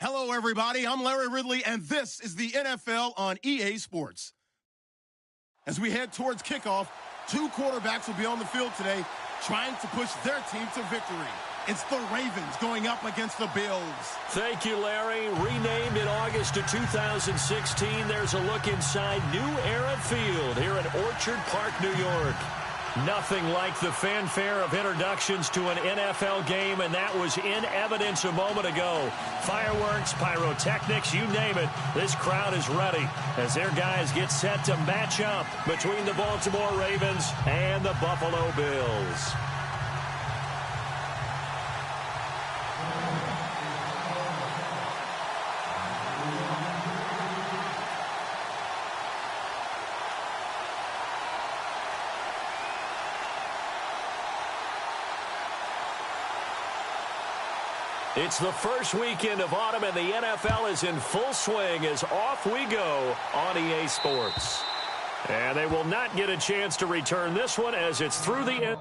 Hello, everybody. I'm Larry Ridley, and this is the NFL on EA Sports. As we head towards kickoff, two quarterbacks will be on the field today trying to push their team to victory. It's the Ravens going up against the Bills. Thank you, Larry. Renamed in August of 2016, there's a look inside New Era Field here in Orchard Park, New York. Nothing like the fanfare of introductions to an NFL game, and that was in evidence a moment ago. Fireworks, pyrotechnics, you name it. This crowd is ready as their guys get set to match up between the Baltimore Ravens and the Buffalo Bills. It's the first weekend of autumn, and the NFL is in full swing as off we go on EA Sports. And they will not get a chance to return this one as it's through the end.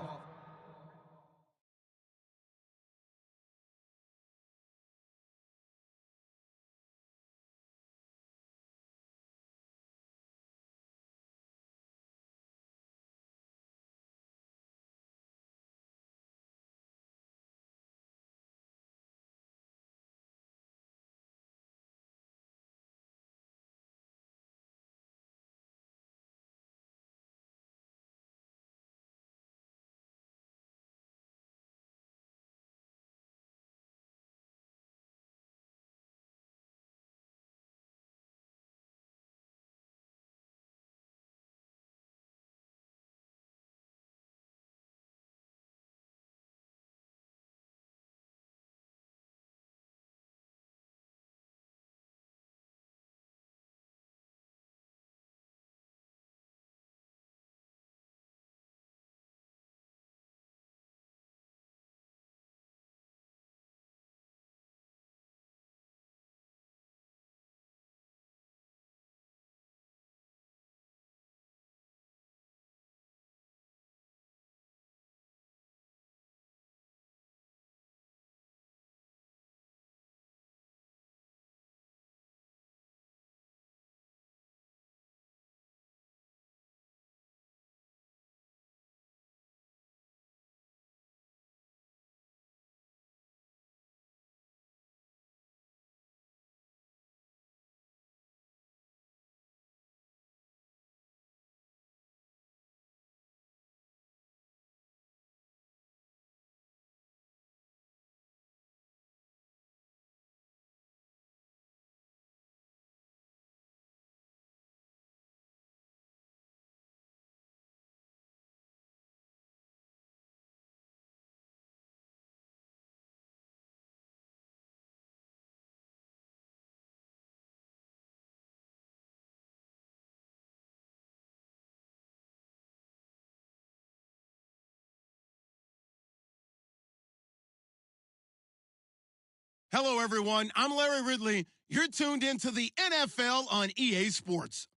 Hello, everyone. I'm Larry Ridley. You're tuned into the NFL on EA Sports.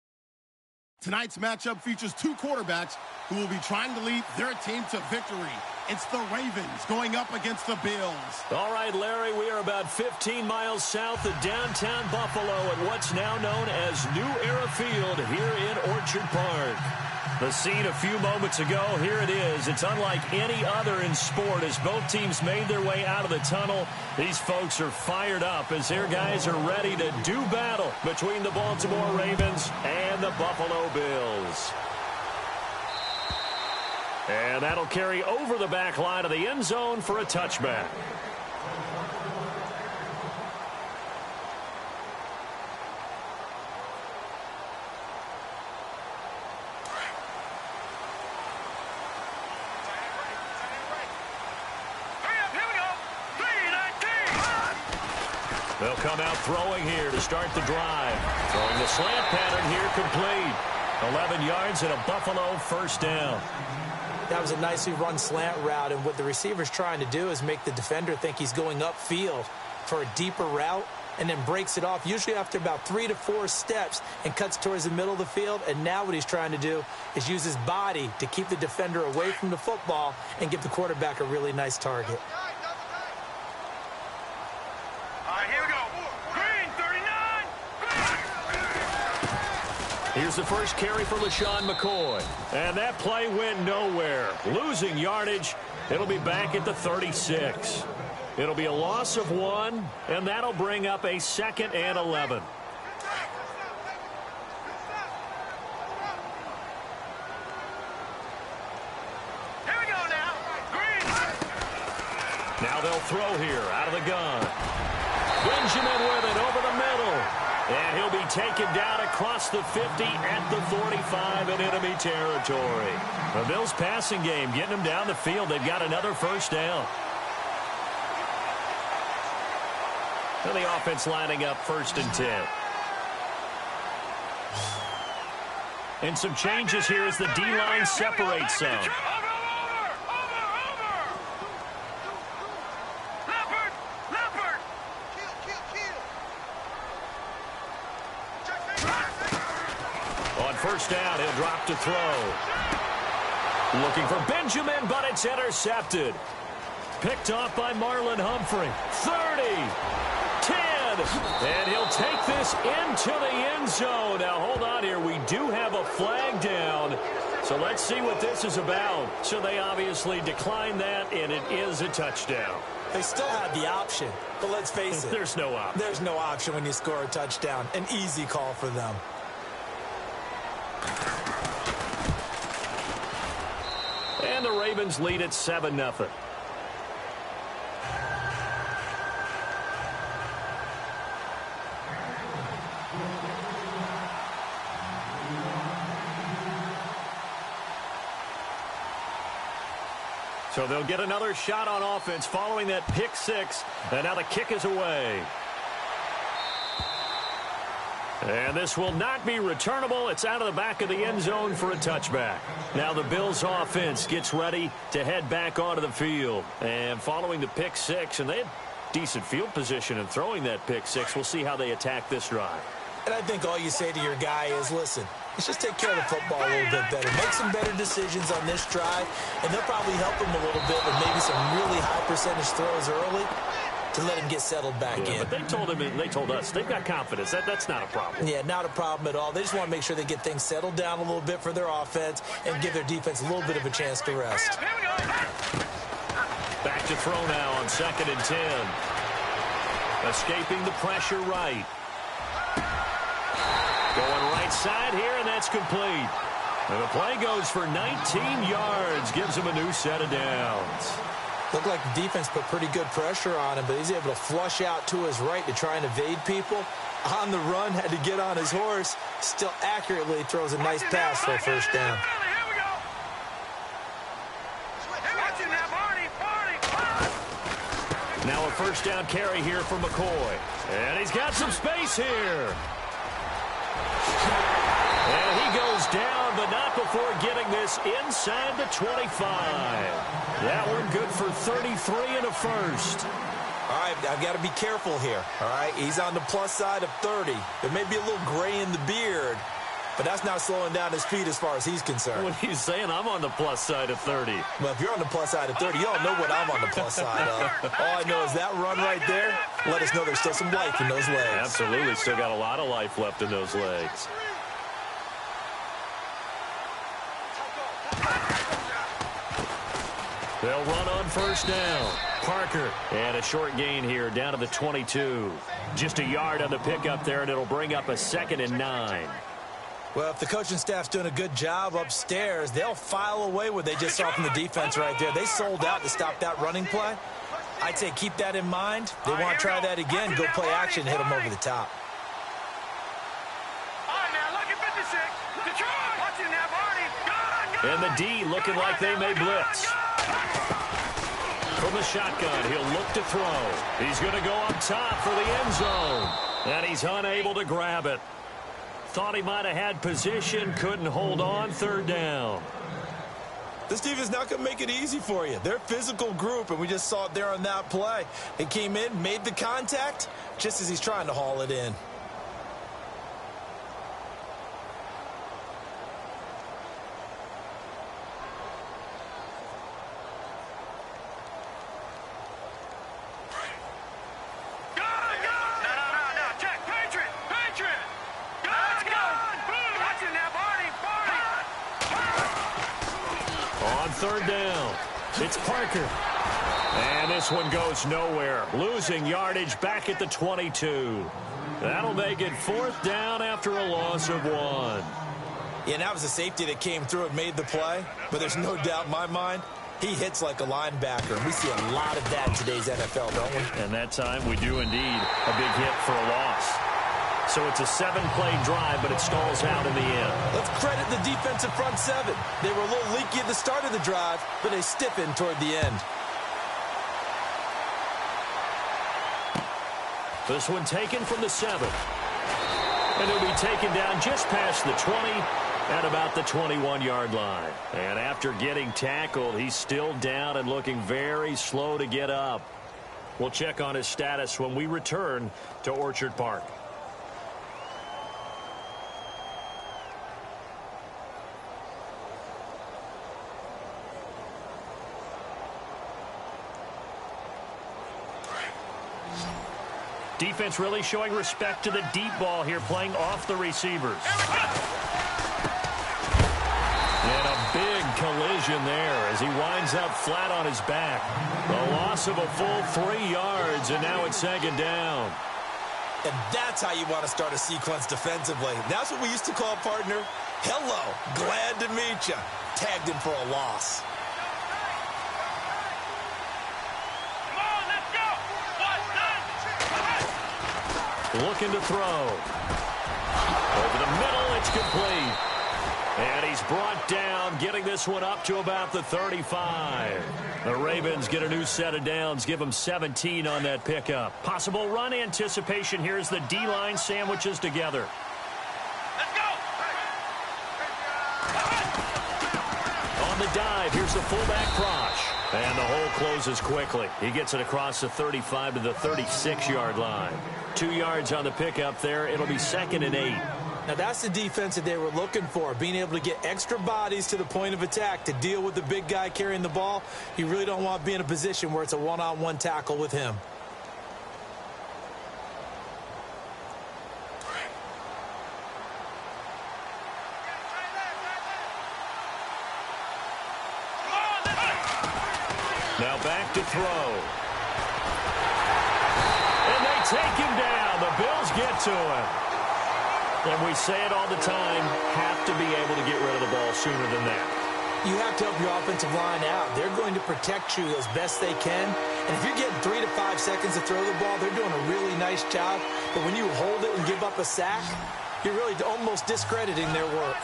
Tonight's matchup features two quarterbacks who will be trying to lead their team to victory. It's the Ravens going up against the Bills. All right, Larry, we are about 15 miles south of downtown Buffalo at what's now known as New Era Field here in Orchard Park. The scene a few moments ago, here it is. It's unlike any other in sport as both teams made their way out of the tunnel. These folks are fired up as their guys are ready to do battle between the Baltimore Ravens and the Buffalo Bills. And that'll carry over the back line of the end zone for a touchback. They'll come out throwing here to start the drive. Throwing the slant pattern here complete. 11 yards and a Buffalo first down. That was a nicely run slant route, and what the receiver's trying to do is make the defender think he's going upfield for a deeper route and then breaks it off, usually after about 3 to 4 steps, and cuts towards the middle of the field. And now what he's trying to do is use his body to keep the defender away from the football and give the quarterback a really nice target. All right, here we go. 3, Here's the first carry for LaShawn McCoy. And that play went nowhere. Losing yardage. It'll be back at the 36. It'll be a loss of 1, and that'll bring up a 2nd and 11. Here we go now. Green. Now they'll throw here out of the gun. Benjamin with it over the middle. And he'll be taken down across the 50 at the 45 in enemy territory. The Bills passing game getting them down the field. They've got another first down. And the offense lining up 1st and 10. And some changes here as the D-line separates some. On first down, he'll drop to throw. Looking for Benjamin, but it's intercepted. Picked off by Marlon Humphrey. 30, 10, and he'll take this into the end zone. Now, hold on here. We do have a flag down, so let's see what this is about. So they obviously declined that, and it is a touchdown. They still have the option, but let's face it. There's no option. There's no option when you score a touchdown. An easy call for them. And the Ravens lead at 7-0. So they'll get another shot on offense following that pick 6. And now the kick is away. And this will not be returnable. It's out of the back of the end zone for a touchback. Now the Bills offense gets ready to head back onto the field. And following the pick 6, and they had decent field position in throwing that pick 6. We'll see how they attack this drive. And I think all you say to your guy is, listen, let's just take care of the football a little bit better. Make some better decisions on this drive, and they'll probably help him a little bit with maybe some really high percentage throws early to let him get settled back in. But they told him, and they told us, they've got confidence. That's not a problem. Yeah, not a problem at all. They just want to make sure they get things settled down a little bit for their offense and give their defense a little bit of a chance to rest. Back to throw now on 2nd and 10. Escaping the pressure right. Going right side here, and that's complete. And the play goes for 19 yards. Gives him a new set of downs. Looked like the defense put pretty good pressure on him, but he's able to flush out to his right to try and evade people. On the run, had to get on his horse. Still accurately throws a nice pass for a first down. Now a first down carry here for McCoy. And he's got some space here. And he goes down, but not before getting this inside the 25. That one good for 33 and a first. All right, I've got to be careful here. All right, he's on the plus side of 30. There may be a little gray in the beard, but that's not slowing down his speed as far as he's concerned. When he's saying I'm on the plus side of 30. Well, if you're on the plus side of 30, you don't know what I'm on the plus side of. All I know is that run right there let us know there's still some life in those legs. Absolutely, still got a lot of life left in those legs. They'll run on first down. Parker, and a short gain here down to the 22. Just a yard on the pickup there, and it'll bring up a 2nd and 9. Well, if the coaching staff's doing a good job upstairs, they'll file away what they just saw from the defense right there. They sold out to stop that running play. I'd say keep that in mind. They want to try that again, go play action, hit them over the top. And the D looking like they may blitz. From the shotgun, he'll look to throw. He's going to go up top for the end zone. And he's unable to grab it. Thought he might have had position, couldn't hold on, 3rd down. This defense not going to make it easy for you. They're a physical group, and we just saw it there on that play. He came in, made the contact, just as he's trying to haul it in. third down. It's Parker. And this one goes nowhere. Losing yardage back at the 22. That'll make it fourth down after a loss of 1. Yeah, and that was a safety that came through and made the play. But there's no doubt in my mind, he hits like a linebacker. And we see a lot of that in today's NFL, don't we? And that time we do indeed a big hit for a loss. So it's a 7-play drive, but it stalls out in the end. Let's credit the defensive front seven. They were a little leaky at the start of the drive, but they stiffened toward the end. This one taken from the 7. And it'll be taken down just past the 20 at about the 21-yard line. And after getting tackled, he's still down and looking very slow to get up. We'll check on his status when we return to Orchard Park. Defense really showing respect to the deep ball here, playing off the receivers. And a big collision there as he winds up flat on his back. A loss of a full 3 yards, and now it's second down. And that's how you want to start a sequence defensively. That's what we used to call, partner, hello, glad to meet you. Tagged him for a loss. Looking to throw. Over the middle, it's complete. And he's brought down, getting this one up to about the 35. The Ravens get a new set of downs, give them 17 on that pickup. Possible run anticipation here as the D-line sandwiches together. Let's go! On the dive, here's the fullback Prosh. And the hole closes quickly. He gets it across the 35 to the 36-yard line. 2 yards on the pickup there. It'll be 2nd and 8. Now, that's the defense that they were looking for, being able to get extra bodies to the point of attack to deal with the big guy carrying the ball. You really don't want to be in a position where it's a one-on-one tackle with him. Now back to throw. And they take him down. The Bills get to him. And we say it all the time, have to be able to get rid of the ball sooner than that. You have to help your offensive line out. They're going to protect you as best they can. And if you're getting 3 to 5 seconds to throw the ball, they're doing a really nice job. But when you hold it and give up a sack, you're really almost discrediting their work.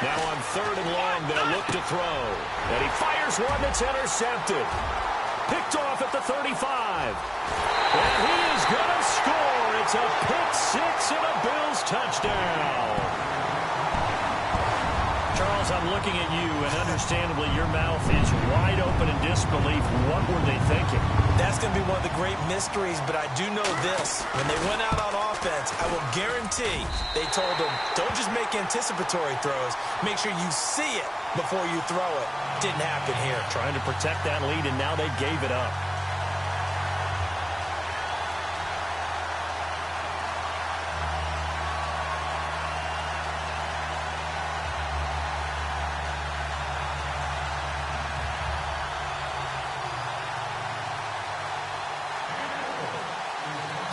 Now on 3rd and long, they'll look to throw. And he fires one that's intercepted. Picked off at the 35. And he is going to score. It's a pick 6 and a Bills touchdown. Charles, I'm looking at you, and understandably your mouth is wide open in disbelief. What were they thinking? That's going to be one of the great mysteries, but I do know this. When they went out on offense, I will guarantee they told them, don't just make anticipatory throws. Make sure you see it before you throw it. Didn't happen here. Trying to protect that lead, and now they gave it up.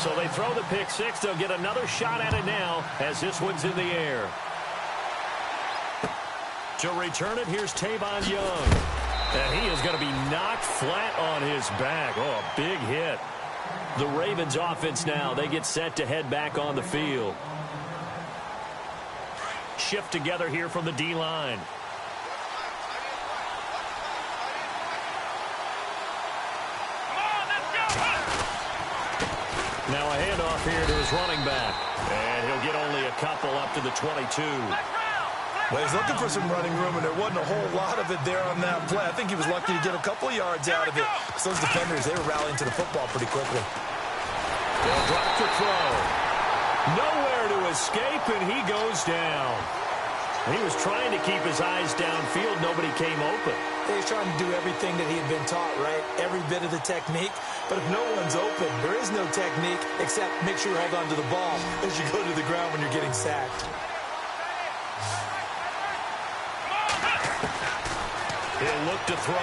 So they throw the pick 6. They'll get another shot at it now as this one's in the air. To return it, here's Tavon Young. And he is going to be knocked flat on his back. Oh, a big hit. The Ravens offense now, they get set to head back on the field. Shift together here from the D-line. Now a handoff here to his running back. And he'll get only a couple up to the 22. Well, he's looking for some running room, and there wasn't a whole lot of it there on that play. I think he was lucky to get a couple of yards out of it. So those defenders, they were rallying to the football pretty quickly. They'll drop to throw. Nowhere to escape, and he goes down. He was trying to keep his eyes downfield. Nobody came open. He's trying to do everything that he had been taught, right? Every bit of the technique. But if no one's open, there is no technique except make sure you hold on to the ball as you go to the ground when you're getting sacked. He'll look to throw.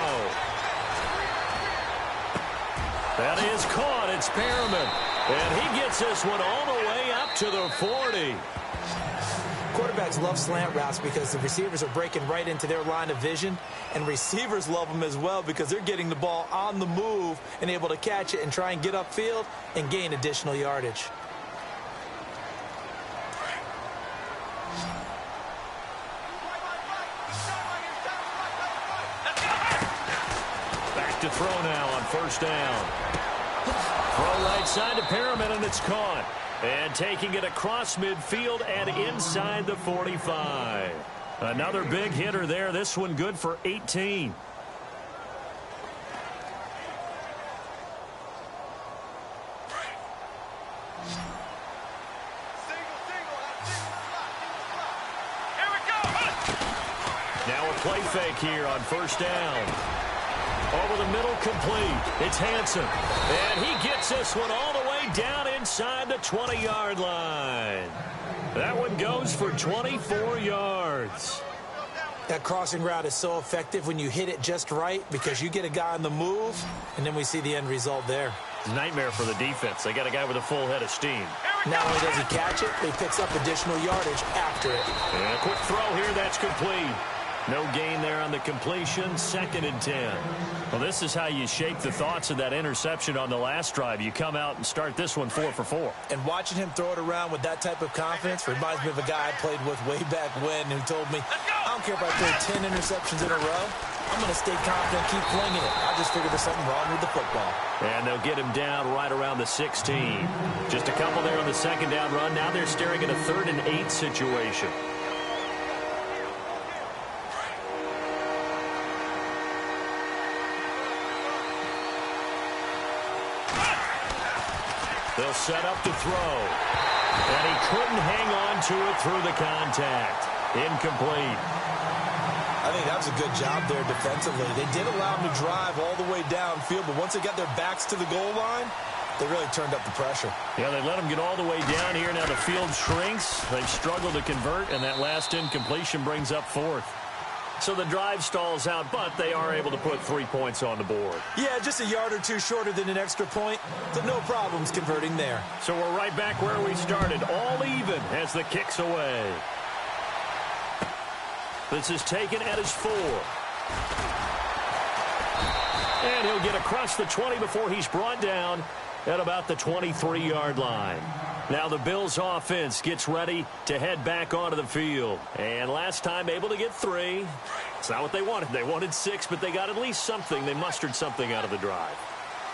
That is caught. It's Perriman. And he gets this one all the way up to the 40. Quarterbacks love slant routes because the receivers are breaking right into their line of vision, and receivers love them as well because they're getting the ball on the move and able to catch it and try and get upfield and gain additional yardage. Back to throw now on first down. Throw right side to Perriman, and it's caught. And taking it across midfield and inside the 45. Another big hitter there. This one good for 18. Now a play fake here on first down. Over the middle, complete. It's Hansen. And he gets this one all the way down inside the 20-yard line. That one goes for 24 yards. That crossing route is so effective when you hit it just right because you get a guy on the move, and then we see the end result there. Nightmare for the defense. They got a guy with a full head of steam. Not only does he catch it, he picks up additional yardage after it. And a quick throw here. That's complete. No gain there on the completion. 2nd and 10. Well, this is how you shake the thoughts of that interception on the last drive. You come out and start this one 4 for 4. And watching him throw it around with that type of confidence reminds me of a guy I played with way back when who told me, I don't care if I throw 10 interceptions in a row. I'm going to stay confident, keep flinging it. I just figured there's something wrong with the football. And they'll get him down right around the 16. Just a couple there on the 2nd down run. Now they're staring at a 3rd and 8 situation. They'll set up to throw. And he couldn't hang on to it through the contact. Incomplete. I think that was a good job there defensively. They did allow him to drive all the way downfield, but once they got their backs to the goal line, they really turned up the pressure. Yeah, they let him get all the way down here. Now the field shrinks. They've struggled to convert, and that last incompletion brings up 4th. So the drive stalls out, but they are able to put 3 points on the board. Yeah, just a yard or two shorter than an extra point, but no problems converting there. So we're right back where we started, all even as the kick's away. This is taken at his 4. And he'll get across the 20 before he's brought down at about the 23-yard line. Now the Bills offense gets ready to head back onto the field. And last time able to get 3. It's not what they wanted. They wanted 6, but they got at least something. They mustered something out of the drive.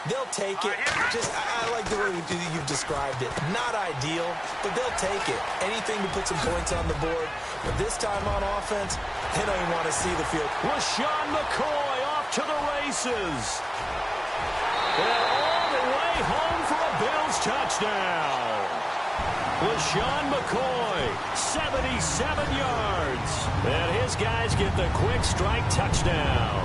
They'll take it. I like the way you've described it. Not ideal, but they'll take it. Anything to put some points on the board. But this time on offense, they don't even want to see the field. LeSean McCoy off to the races. And all the way home for a Bills touchdown. LeSean McCoy, 77 yards. And his guys get the quick strike touchdown.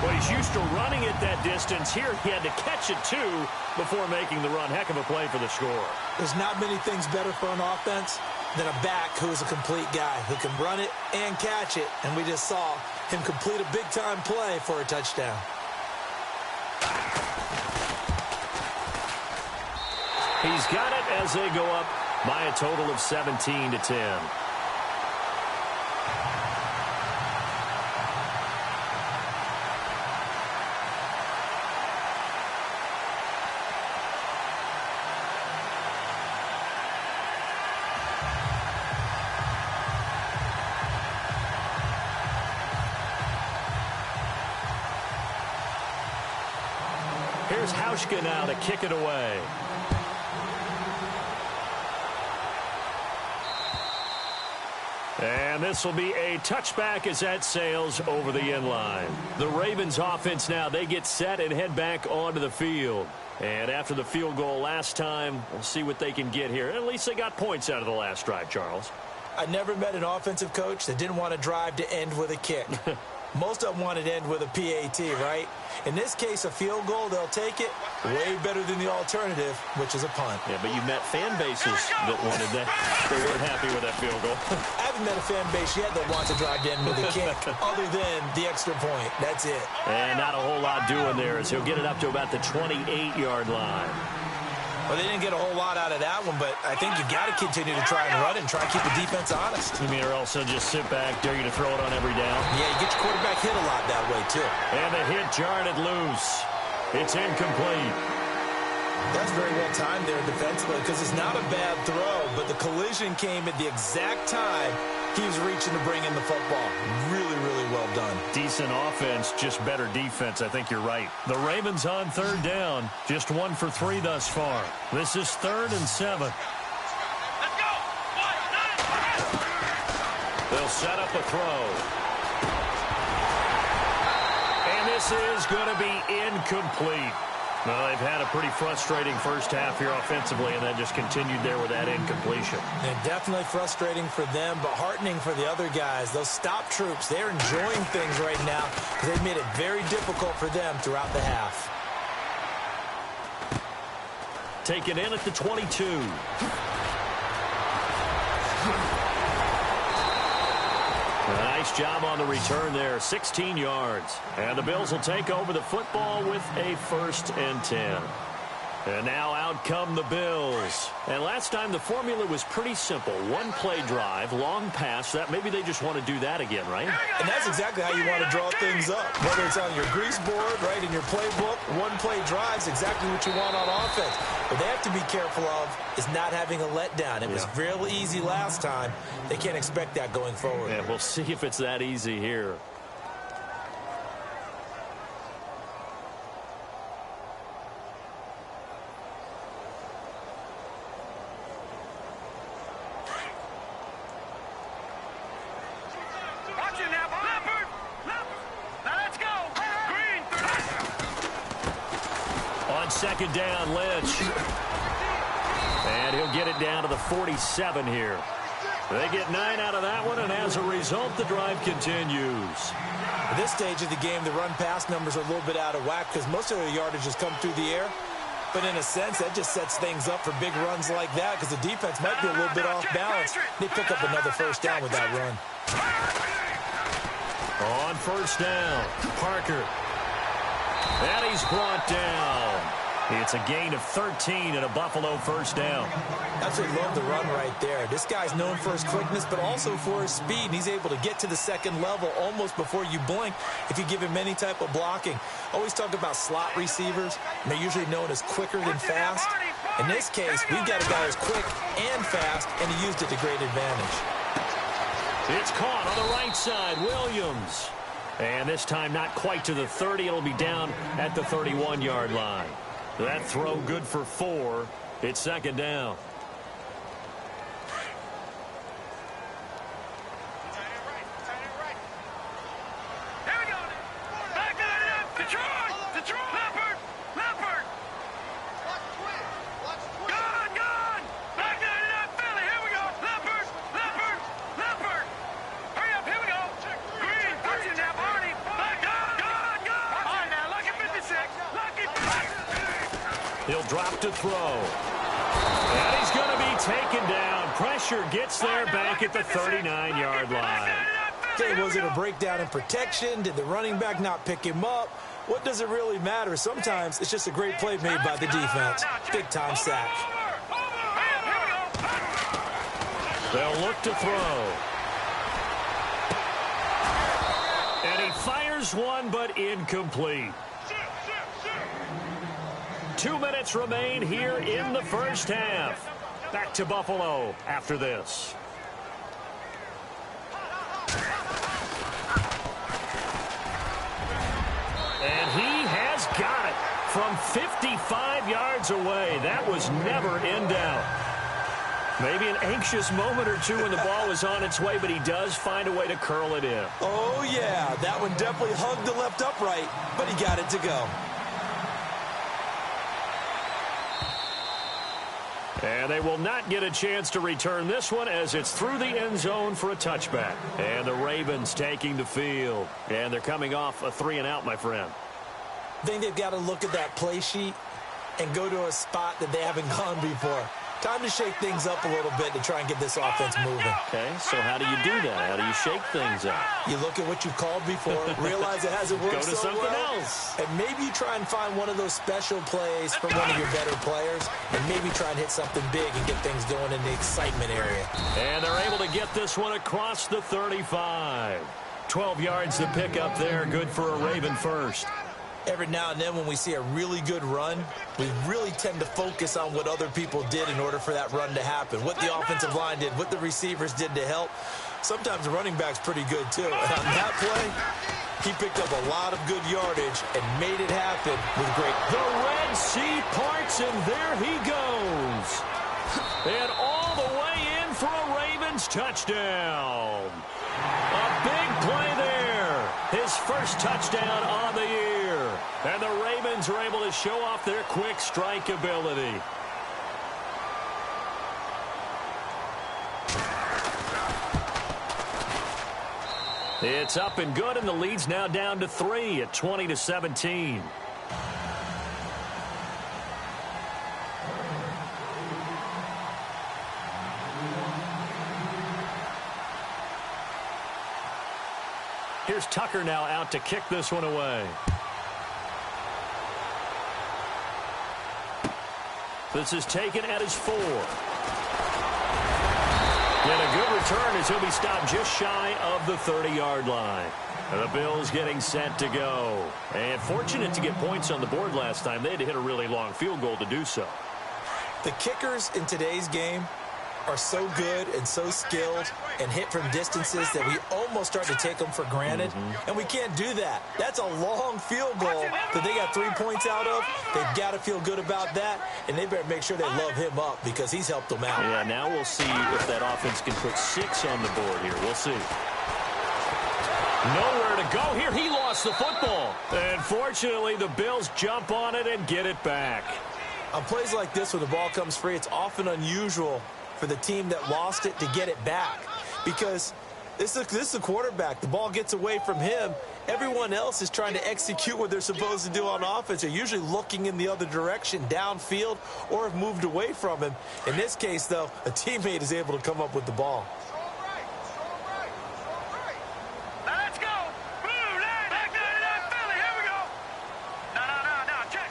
Well, he's used to running it that distance. Here he had to catch it, too, before making the run. Heck of a play for the score. There's not many things better for an offense than a back who is a complete guy who can run it and catch it. And we just saw him complete a big-time play for a touchdown. He's got it as they go up by a total of 17-10. Here's Hauschka now to kick it away. And this will be a touchback as that sails over the end line. The Ravens offense now, they get set and head back onto the field. And after the field goal last time, we'll see what they can get here. At least they got points out of the last drive, Charles. I never met an offensive coach that didn't want to drive to end with a kick. Most of them want it end with a PAT, right? In this case, a field goal, they'll take it way better than the alternative, which is a punt. Yeah, but you met fan bases that wanted that. They weren't happy with that field goal. I haven't met a fan base yet that wants to drive in with a kick other than the extra point. That's it. And not a whole lot doing there as he'll get it up to about the 28-yard line. Well, they didn't get a whole lot out of that one, but I think you got to continue to try and run and try to keep the defense honest. You mean, or also just sit back, dare you to throw it on every down? Yeah, you get your quarterback hit a lot that way, too. And the hit jarred it loose. It's incomplete. That's very well timed there defensively because it's not a bad throw, but the collision came at the exact time he was reaching to bring in the football. Really, really well done. Decent offense, just better defense. I think you're right. The Ravens on third down. Just 1 for 3 thus far. This is 3rd and 7. Let's go. 1, 9. They'll set up a throw. And this is going to be incomplete. Well, they've had a pretty frustrating first half here offensively, and then just continued there with that incompletion. And definitely frustrating for them, but heartening for the other guys. Those stop troops, they're enjoying things right now because they've made it very difficult for them throughout the half. Taken in at the 22. Nice job on the return there, 16 yards. And the Bills will take over the football with a 1st and 10. And now out come the Bills. And last time the formula was pretty simple. 1-play drive, long pass. That maybe they just want to do that again, right? And that's exactly how you want to draw things up. Whether it's on your grease board, right, in your playbook, 1-play drive's exactly what you want on offense. What they have to be careful of is not having a letdown. It was real easy last time. They can't expect that going forward. Yeah, we'll see if it's that easy here. Watch it now, Leopard. Now let's go. Green. On 2nd down, Lynch. And he'll get it down to the 47 here. They get 9 out of that one, and as a result, the drive continues. At this stage of the game, the run-pass numbers are a little bit out of whack because most of the yardage has come through the air. But in a sense, that just sets things up for big runs like that because the defense might be a little bit off balance. They pick up another 1st down with that run. On 1st down, Parker. And he's brought down. It's a gain of 13 and a Buffalo 1st down. Absolutely love the run right there. This guy's known for his quickness, but also for his speed. And he's able to get to the 2nd level almost before you blink if you give him any type of blocking. Always talk about slot receivers, and they're usually known as quicker than fast. In this case, we've got a guy who's quick and fast, and he used it to great advantage. It's caught on the right side, Williams. And this time not quite to the 30. It'll be down at the 31-yard line. That throw good for 4. It's 2nd down. Here we go. Back to the Detroit. Leopard. Gone. Back to the Philly. Here we go. Leopard. Hurry up. Here we go. Green. Touching now. Barney. Gone. All right, now. Lucky 56. Lucky. He'll drop to throw. And he's going to be taken down. Pressure gets there back at the 39-yard line. Okay, was it a breakdown in protection? Did the running back not pick him up? What does it really matter? Sometimes it's just a great play made by the defense. Big-time sack. They'll look to throw. And he fires one, but incomplete. 2 minutes remain here in the 1st half. Back to Buffalo after this. And he has got it from 55 yards away. That was never in doubt. Maybe an anxious moment or two when the ball was on its way, but he does find a way to curl it in. Oh, yeah. That one definitely hugged the left upright, but he got it to go. And they will not get a chance to return this one as it's through the end zone for a touchback. And the Ravens taking the field. And they're coming off a 3-and-out, my friend. I think they've got to look at that play sheet and go to a spot that they haven't gone before. Time to shake things up a little bit to try and get this offense moving. Okay, so how do you do that? How do you shake things up? You look at what you called before, realize it hasn't worked Go to so something well, else. and maybe you try and find one of those special plays from one of your better players, and maybe try and hit something big and get things going in the excitement area. And they're able to get this one across the 35. 12 yards to pick up there, good for a Raven first. Every now and then when we see a really good run, we really tend to focus on what other people did in order for that run to happen, what the offensive line did, what the receivers did to help. Sometimes the running back's pretty good, too. And on that play, he picked up a lot of good yardage and made it happen with great. The Red Sea parts, and there he goes. And all the way in for a Ravens touchdown. A big play there. His first touchdown on the year. And the Ravens are able to show off their quick strike ability. It's up and good, and the lead's now down to 3 at 20-17. Here's Tucker now out to kick this one away. This is taken at his 4. And a good return as he'll be stopped just shy of the 30-yard line. And the Bills getting set to go. And fortunate to get points on the board last time. They had to hit a really long field goal to do so. The kickers in today's game are so good and so skilled and hit from distances that we almost start to take them for granted. And we can't do that. That's a long field goal that they got 3 points out of. They've got to feel good about that, and they better make sure they love him up because he's helped them out. Yeah, now we'll see if that offense can put 6 on the board here. We'll see. Nowhere to go here. He lost the football. And fortunately, the Bills jump on it and get it back. On plays like this, when the ball comes free, it's often unusual for the team that lost it to get it back because this is a quarterback. The ball gets away from him. Everyone else is trying to execute what they're supposed to do on offense. They're usually looking in the other direction, downfield, or have moved away from him. In this case, though, a teammate is able to come up with the ball. Let's go. Blue line. Back to that Philly. Here we go. No, check.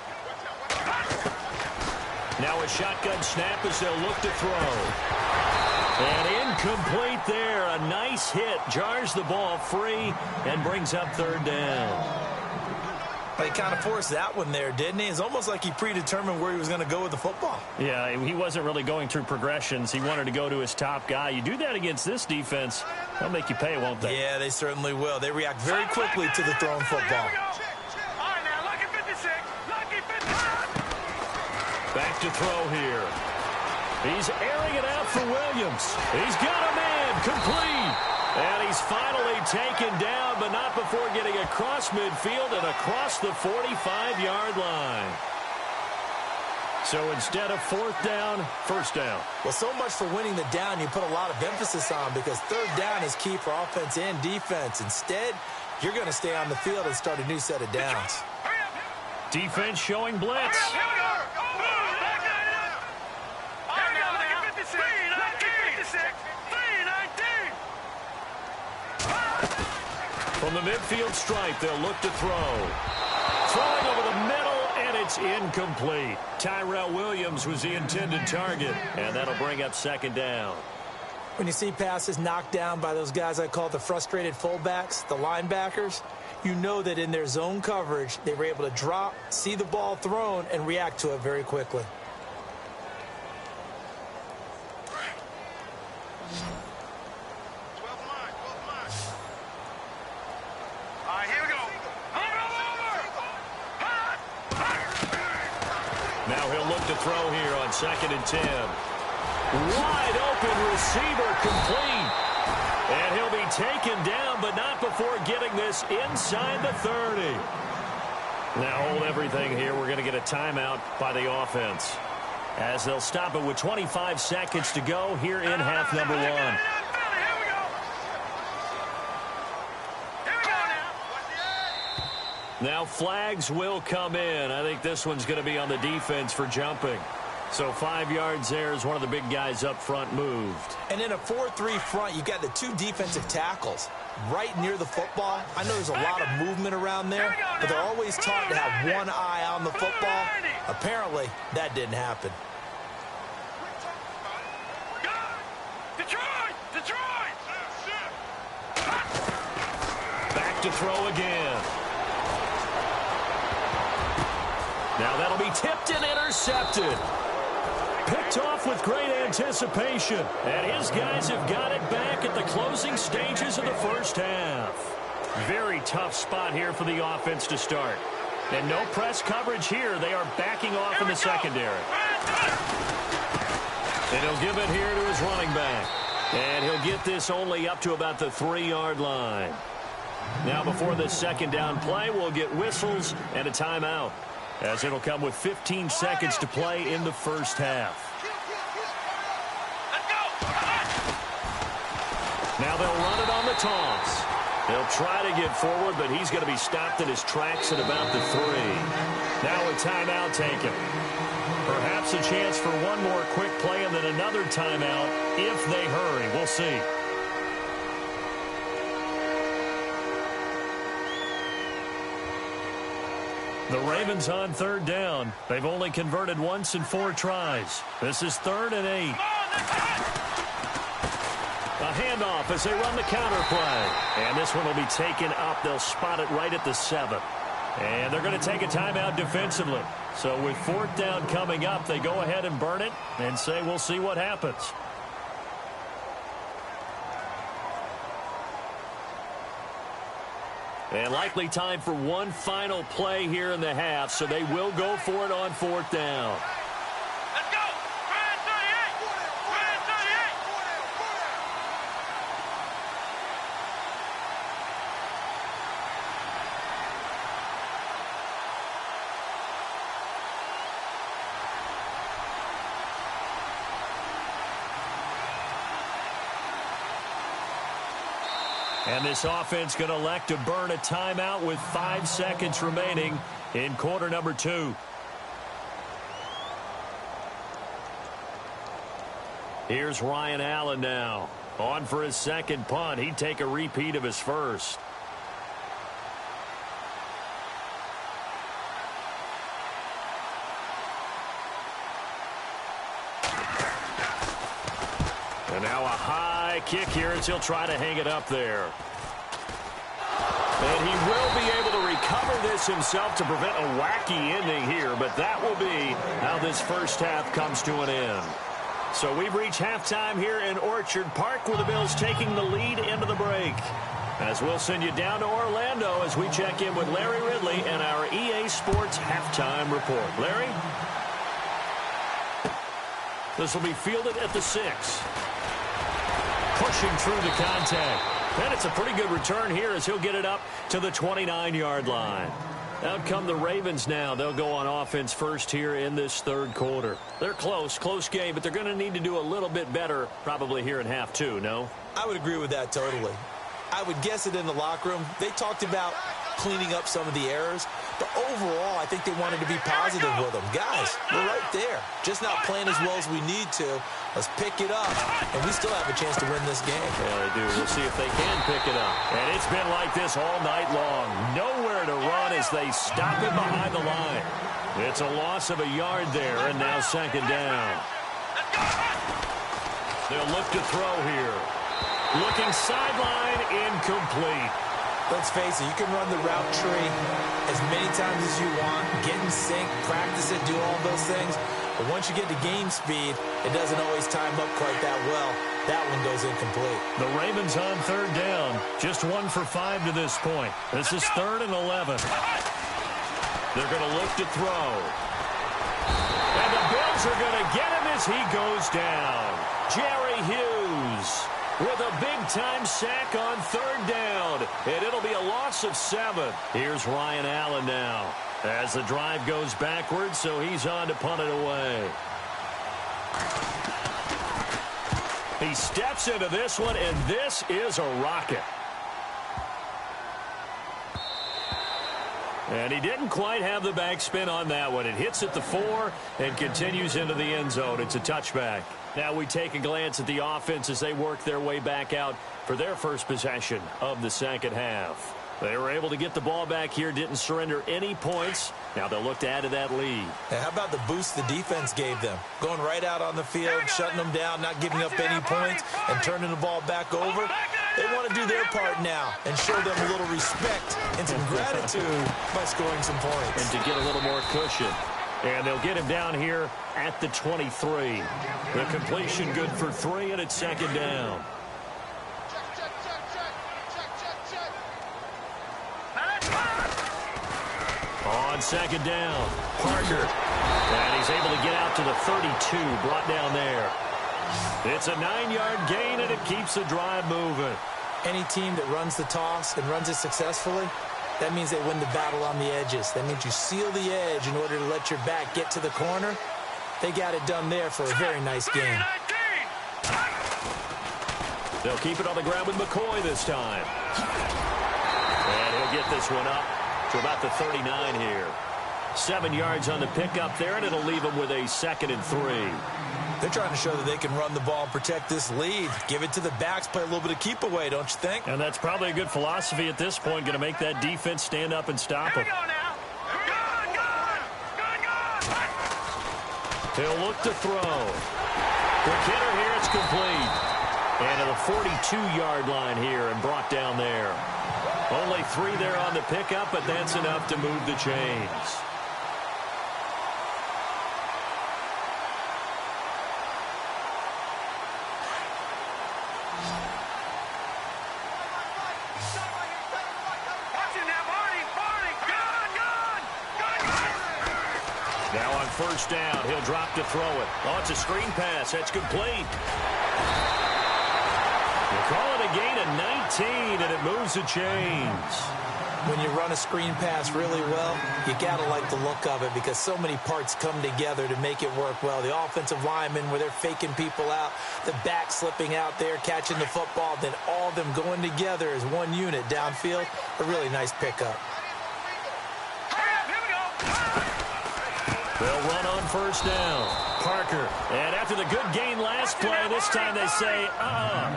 Now a shotgun snap as they'll look to throw. And incomplete there. A nice hit. Jars the ball free and brings up 3rd down. He kind of forced that one there, didn't he? It's almost like he predetermined where he was going to go with the football. Yeah, he wasn't really going through progressions. He wanted to go to his top guy. You do that against this defense, they'll make you pay, won't they? Yeah, they certainly will. They react very quickly to the thrown football. All right, now, lucky 56. Lucky 55. Back to throw here. He's airing it out for Williams. He's got a man complete. And he's finally taken down, but not before getting across midfield and across the 45-yard line. So instead of 4th down, 1st down. Well, so much for winning the down you put a lot of emphasis on because 3rd down is key for offense and defense. Instead, you're going to stay on the field and start a new set of downs. Defense showing blitz. From the midfield stripe, they'll look to throw. Throwing over the middle, and it's incomplete. Tyrell Williams was the intended target, and that'll bring up 2nd down. When you see passes knocked down by those guys I call the frustrated fullbacks, the linebackers, you know that in their zone coverage, they were able to drop, see the ball thrown, and react to it very quickly. Now he'll look to throw here on 2nd and 10. Wide open receiver complete. And he'll be taken down, but not before getting this inside the 30. Now hold everything here. We're going to get a timeout by the offense. as they'll stop it with 25 seconds to go here in half number one. Now flags will come in. I think this one's going to be on the defense for jumping. So 5 yards there as one of the big guys up front moved. And in a 4-3 front, you got the 2 defensive tackles right near the football. I know there's a lot of movement around there, but they're always taught to have one eye on the football. Apparently, that didn't happen. Back to throw again. Now that'll be tipped and intercepted. Picked off with great anticipation. And his guys have got it back at the closing stages of the first half. Very tough spot here for the offense to start. And no press coverage here. They are backing off in the secondary. And he'll give it here to his running back. And he'll get this only up to about the 3-yard line. Now before the second down play, we'll get whistles and a timeout, as it'll come with 15 seconds to play in the first half. Now they'll run it on the toss. They'll try to get forward, but he's going to be stopped in his tracks at about the 3. Now a timeout taken. Perhaps a chance for one more quick play and then another timeout if they hurry. We'll see. The Ravens on third down. They've only converted once in 4 tries. This is 3rd and 8. A handoff as they run the counter play. And this one will be taken up. They'll spot it right at the 7. And they're going to take a timeout defensively. So with 4th down coming up, they go ahead and burn it and say we'll see what happens. And likely time for one final play here in the half, so they will go for it on 4th down. Let's go! 38! 38! And this offense going to elect to burn a timeout with 5 seconds remaining in quarter number 2. Here's Ryan Allen now. On for his second punt. He'd take a repeat of his first. And now a high kick here as he'll try to hang it up there. And he will be able to recover this himself to prevent a wacky ending here, but that will be how this first half comes to an end. So we've reached halftime here in Orchard Park, with the Bills taking the lead into the break. As we'll send you down to Orlando as we check in with Larry Ridley and our EA Sports halftime report. Larry? This will be fielded at the 6. Pushing through the contact. And it's a pretty good return here as he'll get it up to the 29-yard line. Out come the Ravens now. They'll go on offense first here in this 3rd quarter. They're close game, but they're going to need to do a little bit better probably here in half 2, no? I would agree with that totally. I would guess it in the locker room. They talked about cleaning up some of the errors, but overall, I think they wanted to be positive with them. Guys, we're right there. Just not playing as well as we need to. Let's pick it up, and we still have a chance to win this game. Yeah, they do. We'll see if they can pick it up. And it's been like this all night long. Nowhere to run as they stop it behind the line. It's a loss of a yard there, and now 2nd down. They'll look to throw here. Looking sideline, incomplete. Let's face it, you can run the route tree as many times as you want, get in sync, practice it, do all those things. But once you get to game speed, it doesn't always time up quite that well. That one goes incomplete. The Ravens on 3rd down. Just 1 for 5 to this point. This is 3rd and 11. They're going to look to throw. And the Bills are going to get him as he goes down. Jerry Hughes with a big-time sack on 3rd down. And it'll be a loss of 7. Here's Ryan Allen now as the drive goes backwards, so he's on to punt it away. He steps into this one, and this is a rocket. And he didn't quite have the backspin on that one. It hits at the 4 and continues into the end zone. It's a touchback. Now we take a glance at the offense as they work their way back out for their first possession of the second half. They were able to get the ball back here, didn't surrender any points. Now they'll look to add to that lead. Now, how about the boost the defense gave them? Going right out on the field, shutting them down, not giving up any points, and turning the ball back over. They want to do their part now and show them a little respect and some gratitude by scoring some points. And to get a little more cushion. And they'll get him down here at the 23. The completion good for 3, and it's second down. On second down, Parker. And he's able to get out to the 32, brought down there. It's a 9-yard gain, and it keeps the drive moving. Any team that runs the toss and runs it successfully, that means they win the battle on the edges. That means you seal the edge in order to let your back get to the corner. They got it done there for a very nice game. They'll keep it on the ground with McCoy this time. And he'll get this one up to about the 39 here. 7 yards on the pickup there, and it'll leave them with a 2nd and 3. They're trying to show that they can run the ball and protect this lead. Give it to the backs, play a little bit of keep away, don't you think? And that's probably a good philosophy at this point, going to make that defense stand up and stop them. He'll look to throw. Quick hitter here, it's complete. And to the 42-yard line here and brought down there. Only 3 there on the pickup, but that's enough to move the chains. Now on first down, he'll drop to throw it. Oh, it's a screen pass. That's complete. They call it a gain of 19, and it moves the chains. When you run a screen pass really well, you got to like the look of it because so many parts come together to make it work well. The offensive linemen, where they're faking people out, the back slipping out there, catching the football, then all of them going together as one unit downfield. A really nice pickup. They'll run on first down. Parker. And after the good gain last play, this time they say,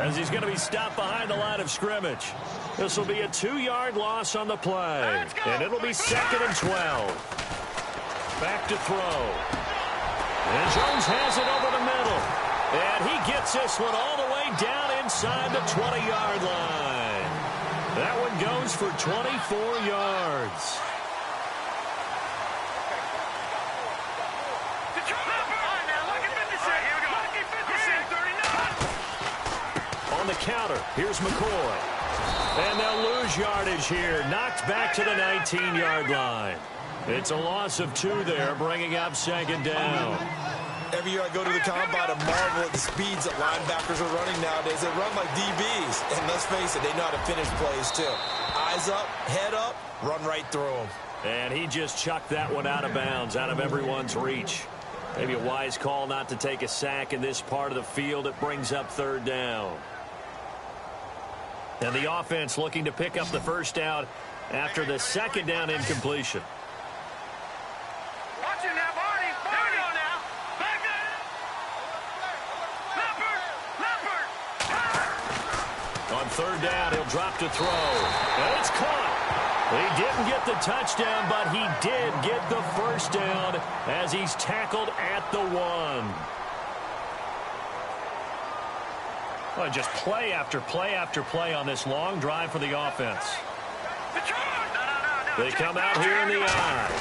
as he's going to be stopped behind the line of scrimmage. This will be a 2-yard loss on the play. And it'll be 2nd and 12. Back to throw. And Jones has it over the middle. And he gets this one all the way down inside the 20-yard line. That one goes for 24 yards. On the counter, here's McCoy. And they'll lose yardage here. Knocked back to the 19-yard line. It's a loss of 2 there, bringing up 2nd down. Every year I go to the combine and marvel at the speeds that linebackers are running nowadays. They run like DBs. And let's face it, they know how to finish plays too. Eyes up, head up, run right through them. And he just chucked that one out of bounds, out of everyone's reach. Maybe a wise call not to take a sack in this part of the field. It brings up 3rd down. And the offense looking to pick up the first down after the 2nd down incompletion. Watch it now, Barney. Here we go now. Back there. Leopard. On 3rd down, he'll drop to throw. And it's caught. He didn't get the touchdown, but he did get the first down as he's tackled at the 1. Well, just play after play after play on this long drive for the offense. They come out here in the eye.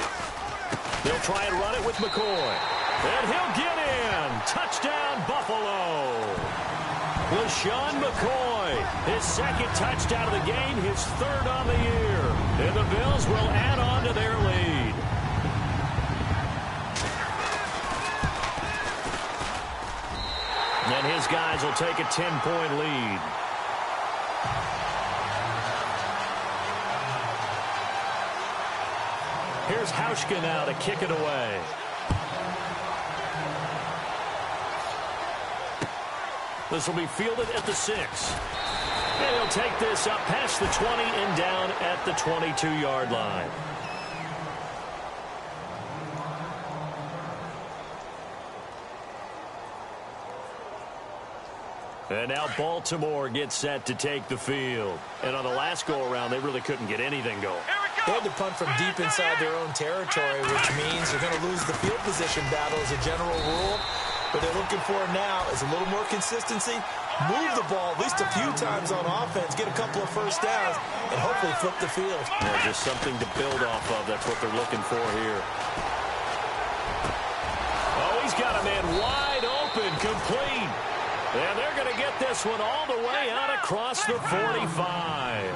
They'll try and run it with McCoy. And he'll get in. Touchdown, Buffalo. LeSean McCoy, his 2nd touchdown of the game, his 3rd on the year. And the Bills will add on to their lead. And his guys will take a 10-point lead. Here's Hauschka now to kick it away. This will be fielded at the 6. And he'll take this up past the 20 and down at the 22-yard line. And now Baltimore gets set to take the field. And on the last go-around, they really couldn't get anything going. They had to punt from deep inside their own territory, which means they're going to lose the field position battle as a general rule. What they're looking for now is a little more consistency, move the ball at least a few times on offense, get a couple of first downs, and hopefully flip the field. Yeah, just something to build off of. That's what they're looking for here. Oh, he's got a man wide open, complete. And they're going to get this one all the way out across the 45.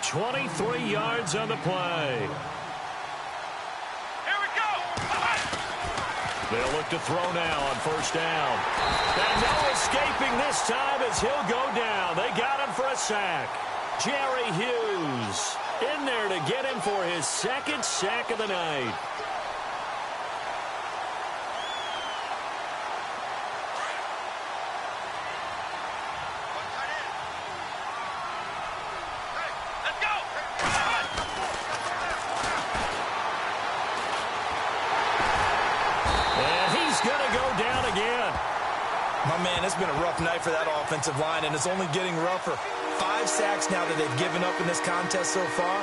23 yards on the play. Here we go. They'll look to throw now on first down. And no escaping this time as he'll go down. They got him for a sack. Jerry Hughes in there to get him for his second sack of the night. It's been a rough night for that offensive line, and it's only getting rougher. 5 sacks now that they've given up in this contest so far.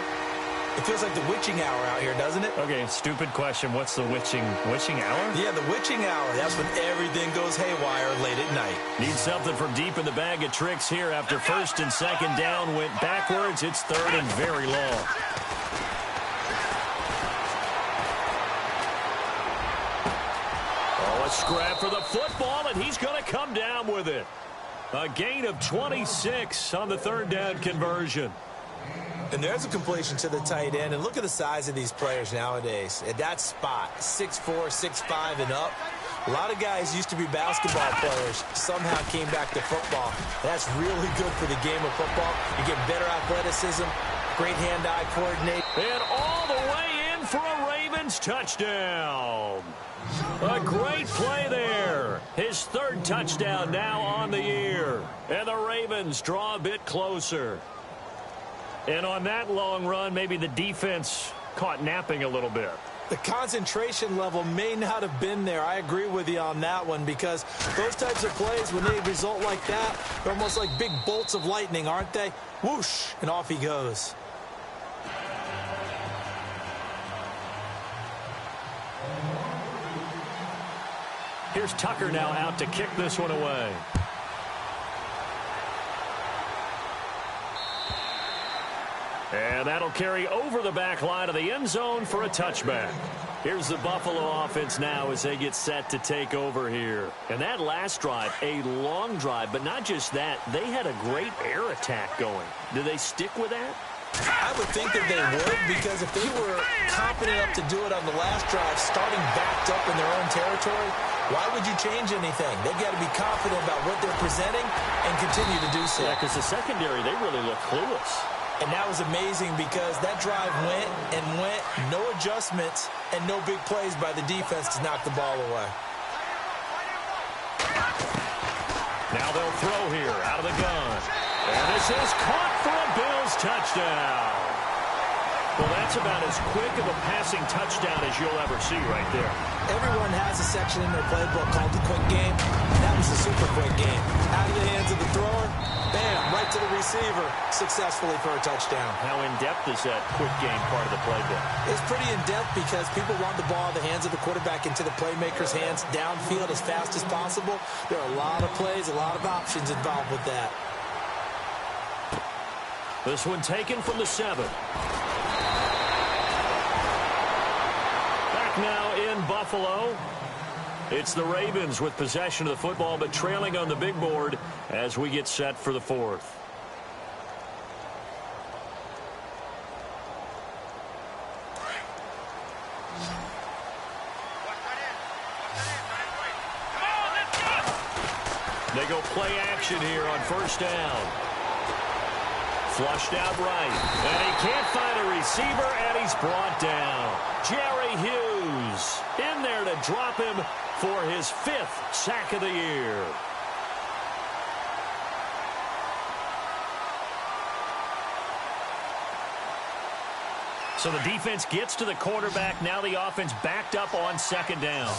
It feels like the witching hour out here, doesn't it? Okay, stupid question. What's the witching hour? Yeah, the witching hour. That's when everything goes haywire late at night. Need something from deep in the bag of tricks here. After first and second down went backwards, it's third and very long. Scrap for the football, and he's going to come down with it. A gain of 26 on the third down conversion. And there's a completion to the tight end. And look at the size of these players nowadays. At that spot, 6'4", 6'5", and up. A lot of guys used to be basketball players, somehow came back to football. That's really good for the game of football. You get better athleticism, great hand-eye coordination. And all the way in for a Ravens touchdown. A great play there. His third touchdown now on the year. And the Ravens draw a bit closer. And on that long run, maybe the defense caught napping a little bit. The concentration level may not have been there. I agree with you on that one, because those types of plays, when they result like that, they're almost like big bolts of lightning, aren't they? Whoosh, and off he goes. Here's Tucker now out to kick this one away. And that'll carry over the back line of the end zone for a touchback. Here's the Buffalo offense now as they get set to take over here. And that last drive, a long drive, but not just that. They had a great air attack going. Do they stick with that? I would think that they would, because if they were confident enough to do it on the last drive, starting backed up in their own territory, why would you change anything? They've got to be confident about what they're presenting and continue to do so. Yeah, because the secondary, they really look clueless. And that was amazing, because that drive went and went, no adjustments, and no big plays by the defense to knock the ball away. Now they'll throw here out of the gun. And this is caught for a Bills touchdown. Well, that's about as quick of a passing touchdown as you'll ever see right there. Everyone has a section in their playbook called the quick game. That was a super quick game. Out of the hands of the thrower, bam, right to the receiver, successfully for a touchdown. How in-depth is that quick game part of the playbook? It's pretty in-depth, because people want the ball in the hands of the quarterback into the playmaker's hands downfield as fast as possible. There are a lot of plays, a lot of options involved with that. This one taken from the 7. Back now in Buffalo. It's the Ravens with possession of the football, but trailing on the big board as we get set for the 4th. They go play action here on first down. Flushed out right. And he can't find a receiver, and he's brought down. Jerry Hughes in there to drop him for his 5th sack of the year. So the defense gets to the quarterback. Now the offense backed up on second down.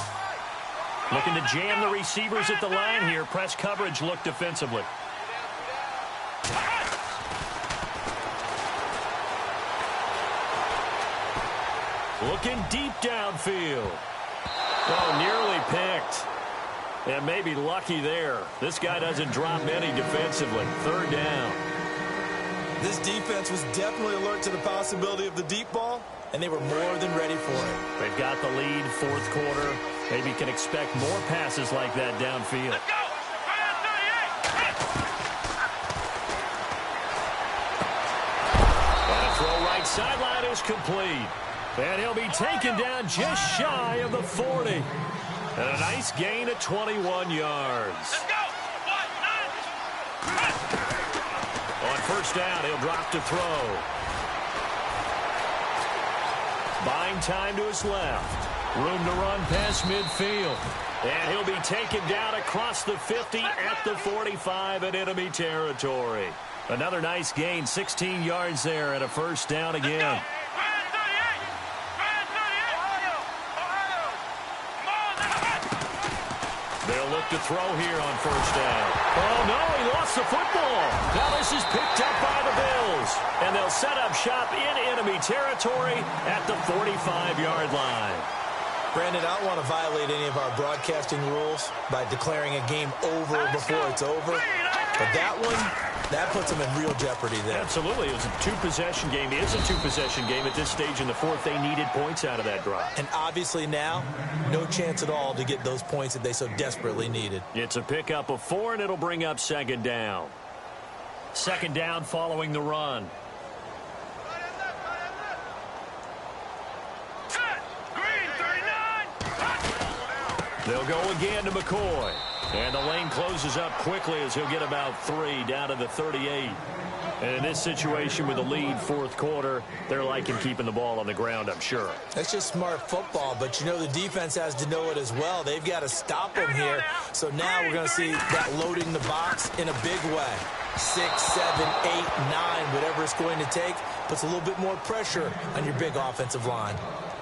Looking to jam the receivers at the line here. Press coverage look defensively. Looking deep downfield. Oh, nearly picked. And maybe lucky there. This guy doesn't drop many defensively. Third down. This defense was definitely alert to the possibility of the deep ball, and they were more than ready for it. They've got the lead, fourth quarter. Maybe can expect more passes like that downfield. Let's go! And a throw right sideline is complete. And he'll be taken down just shy of the 40. And a nice gain of 21 yards. Let's go! On first down, he'll drop to throw. Buying time to his left. Room to run past midfield. And he'll be taken down across the 50 at the 45 in enemy territory. Another nice gain, 16 yards there and a first down again. They'll look to throw here on first down. Oh, no, he lost the football. Now this is picked up by the Bills. And they'll set up shop in enemy territory at the 45-yard line. Brandon, I don't want to violate any of our broadcasting rules by declaring a game over before it's over. But that one, that puts them in real jeopardy there. Absolutely. It was a two-possession game. It is a two-possession game at this stage in the fourth. They needed points out of that drive. And obviously now, no chance at all to get those points that they so desperately needed. It's a pickup of 4, and it'll bring up second down. Second down following the run. They'll go again to McCoy. And the lane closes up quickly as he'll get about 3 down to the 38. And in this situation with the lead fourth quarter, they're liking keeping the ball on the ground, I'm sure. That's just smart football, but you know the defense has to know it as well. They've got to stop them here. So now we're going to see that loading the box in a big way. 6, 7, 8, 9, whatever it's going to take, puts a little bit more pressure on your big offensive line.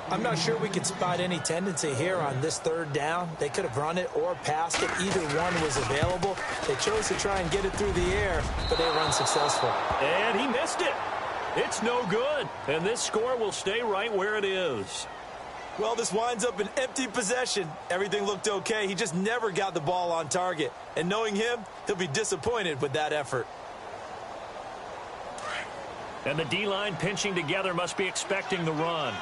I'm not sure we can spot any tendency here on this third down. They could have run it or passed it. Either one was available. They chose to try and get it through the air, but they were unsuccessful. And he missed it. It's no good. And this score will stay right where it is. Well, this winds up an empty possession. Everything looked okay. He just never got the ball on target. And knowing him, he'll be disappointed with that effort. And the D-line pinching together must be expecting the run.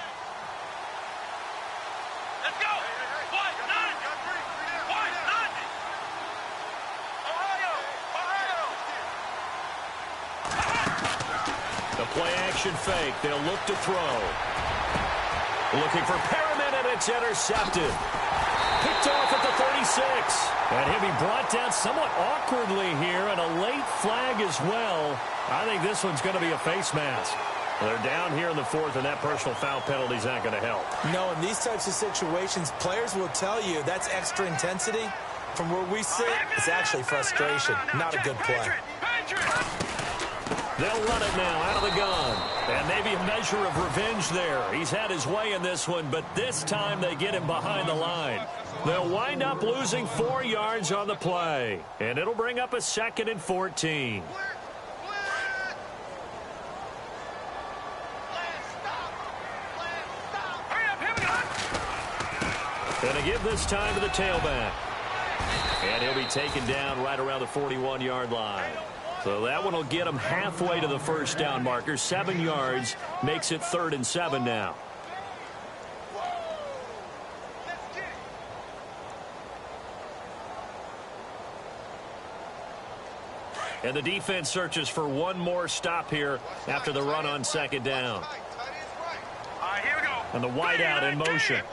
Play-action fake. They'll look to throw. Looking for Perriman, and it's intercepted. Picked off at the 36. And he'll be brought down somewhat awkwardly here, and a late flag as well. I think this one's going to be a face mask. They're down here in the fourth, and that personal foul penalty is not going to help. No, in these types of situations, players will tell you that's extra intensity. From where we sit, it's actually frustration, not a good play. They'll run it now out of the gun. And maybe a measure of revenge there. He's had his way in this one, but this time they get him behind the line. They'll wind up losing 4 yards on the play. And it'll bring up a 2nd and 14. Gonna give this time to the tailback. And he'll be taken down right around the 41-yard line. So that one will get him halfway to the first down marker. 7 yards makes it 3rd and 7 now. And the defense searches for one more stop here after the run on second down. Here we go. And the wideout in motion.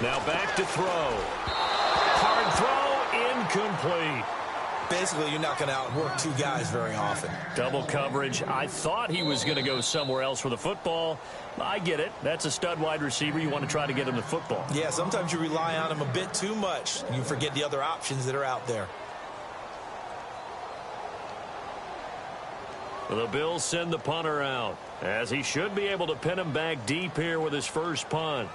Now back to throw. Hard throw, incomplete. Basically, you're not going to outwork two guys very often. Double coverage. I thought he was going to go somewhere else for the football. I get it. That's a stud wide receiver. You want to try to get him the football. Yeah, sometimes you rely on him a bit too much. You forget the other options that are out there. The Bills send the punter out, as he should be able to pin him back deep here with his first punt.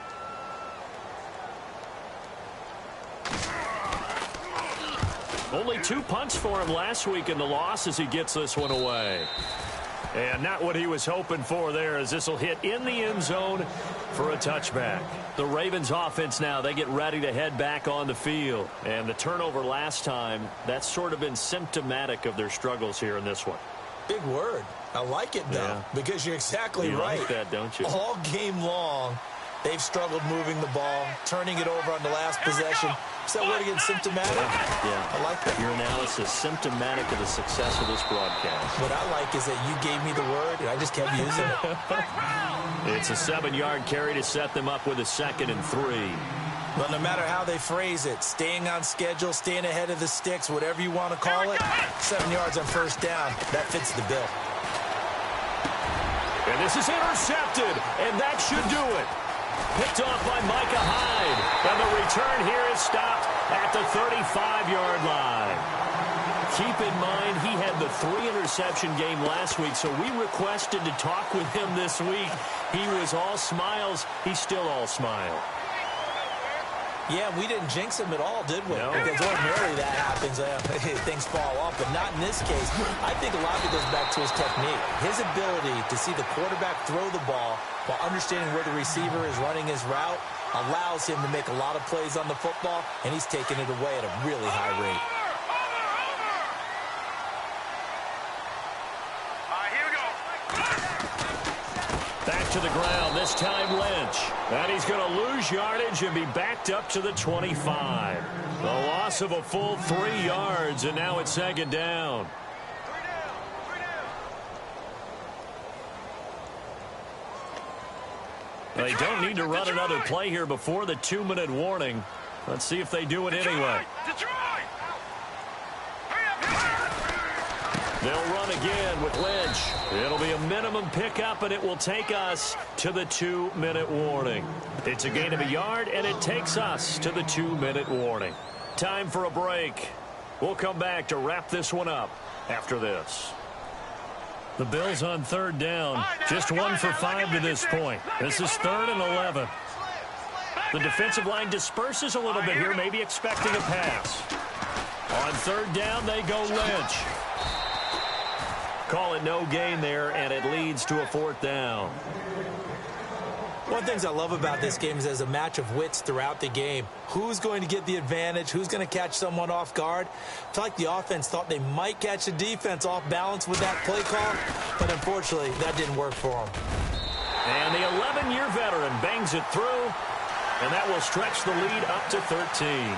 Only 2 punts for him last week in the loss as he gets this one away. And not what he was hoping for there, as this will hit in the end zone for a touchback. The Ravens offense now, they get ready to head back on the field. And the turnover last time, that's sort of been symptomatic of their struggles here in this one. Big word. I like it, though, because you're exactly right. You like that, don't you? All game long, they've struggled moving the ball, turning it over on the last possession. Is that word again, symptomatic? Yeah. I like that. Your analysis, symptomatic of the success of this broadcast. What I like is that you gave me the word, and I just kept using it. It's a 7-yard carry to set them up with a 2nd and 3. But no matter how they phrase it, staying on schedule, staying ahead of the sticks, whatever you want to call it, 7 yards on first down, that fits the bill. And this is intercepted, and that should do it. Picked off by Micah Hyde. And the return here is stopped at the 35-yard line. Keep in mind, he had the 3-interception game last week, so we requested to talk with him this week. He was all smiles. He's still all smile. Yeah, we didn't jinx him at all, did we? No. Because ordinarily that happens. Things fall off, but not in this case. I think a lot of it goes back to his technique. His ability to see the quarterback throw the ball while understanding where the receiver is running his route allows him to make a lot of plays on the football, and he's taking it away at a really high rate. Back to the ground, this time Lynch. And he's going to lose yardage and be backed up to the 25. The loss of a full 3 yards, and now it's 2nd down. They don't need to run another play here before the 2-minute warning. Let's see if they do it anyway. They'll run again with Lynch. It'll be a minimum pickup, and it will take us to the 2-minute warning. It's a gain of a yard, and it takes us to the 2-minute warning. Time for a break. We'll come back to wrap this one up after this. The Bills on 3rd down. Just 1 for 5 to this point. This is 3rd and 11. The defensive line disperses a little bit here, maybe expecting a pass. On 3rd down, they go Lynch. Call it no gain there, and it leads to a 4th down. One of the things I love about this game is there's a match of wits throughout the game. Who's going to get the advantage? Who's going to catch someone off guard? I feel like the offense thought they might catch the defense off balance with that play call, but unfortunately, that didn't work for them. And the 11-year veteran bangs it through, and that will stretch the lead up to 13.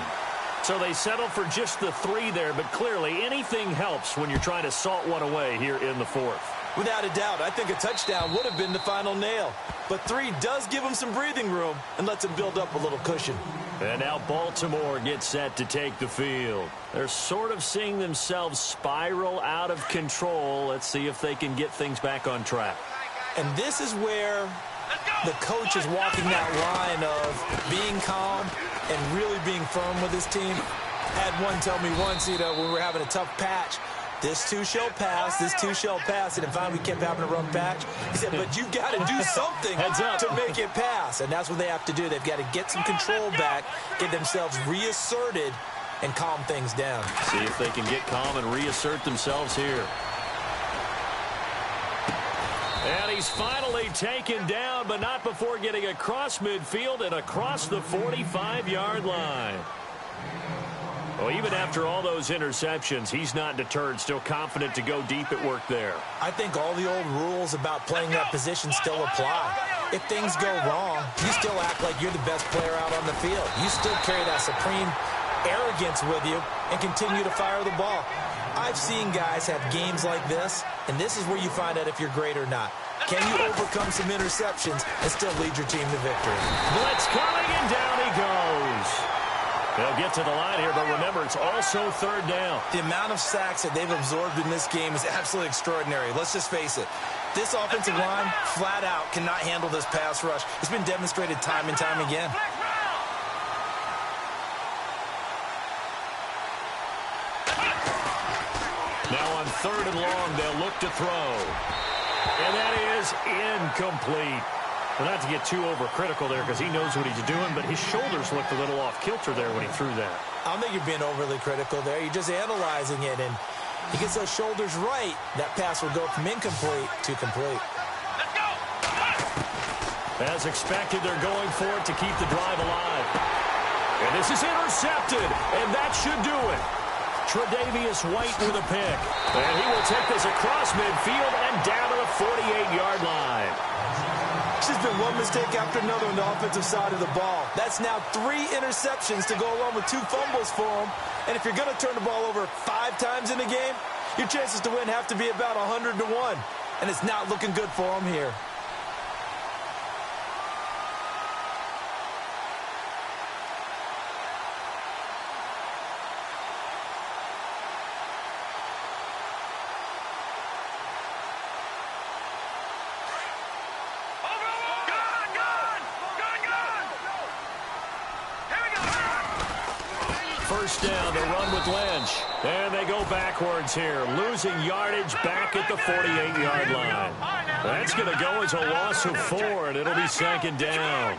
So they settle for just the 3 there, but clearly anything helps when you're trying to salt one away here in the 4th. Without a doubt, I think a touchdown would have been the final nail. But 3 does give them some breathing room and lets them build up a little cushion. And now Baltimore gets set to take the field. They're sort of seeing themselves spiral out of control. Let's see if they can get things back on track. And this is where the coach is walking that line of being calm and really being firm with his team. Had one tell me once, when we were having a tough patch, this too shall pass, this too shall pass. And finally we kept having a rough patch. He said, but you've got to do something to make it pass. And that's what they have to do. They've got to get some control back, get themselves reasserted, and calm things down. See if they can get calm and reassert themselves here. And he's finally taken down, but not before getting across midfield and across the 45-yard line. Well, even after all those interceptions, he's not deterred, still confident to go deep at work there. I think all the old rules about playing that position still apply. If things go wrong, you still act like you're the best player out on the field. You still carry that supreme arrogance with you and continue to fire the ball. I've seen guys have games like this, and this is where you find out if you're great or not. Can you overcome some interceptions and still lead your team to victory? Blitz coming, and down he goes. They'll get to the line here, but remember, it's also third down. The amount of sacks that they've absorbed in this game is absolutely extraordinary. Let's just face it. This offensive line, flat out, cannot handle this pass rush. It's been demonstrated time and time again. Now on third and long, they'll look to throw. And that is incomplete. Well, not to get too overcritical there because he knows what he's doing, but his shoulders looked a little off kilter there when he threw that. I don't think you're being overly critical there. You're just analyzing it, and he gets those shoulders right. That pass will go from incomplete to complete. Let's go. As expected, they're going for it to keep the drive alive. And this is intercepted, and that should do it. Tre'Davious White with a pick. And he will take this across midfield and down to the 48-yard line. It's just been one mistake after another on the offensive side of the ball. That's now 3 interceptions to go along with 2 fumbles for him. And if you're going to turn the ball over 5 times in a game, your chances to win have to be about 100 to 1. And it's not looking good for him here. First down, they run with Lynch. And they go backwards here, losing yardage back at the 48-yard line. That's going to go as a loss of 4, and it'll be second down.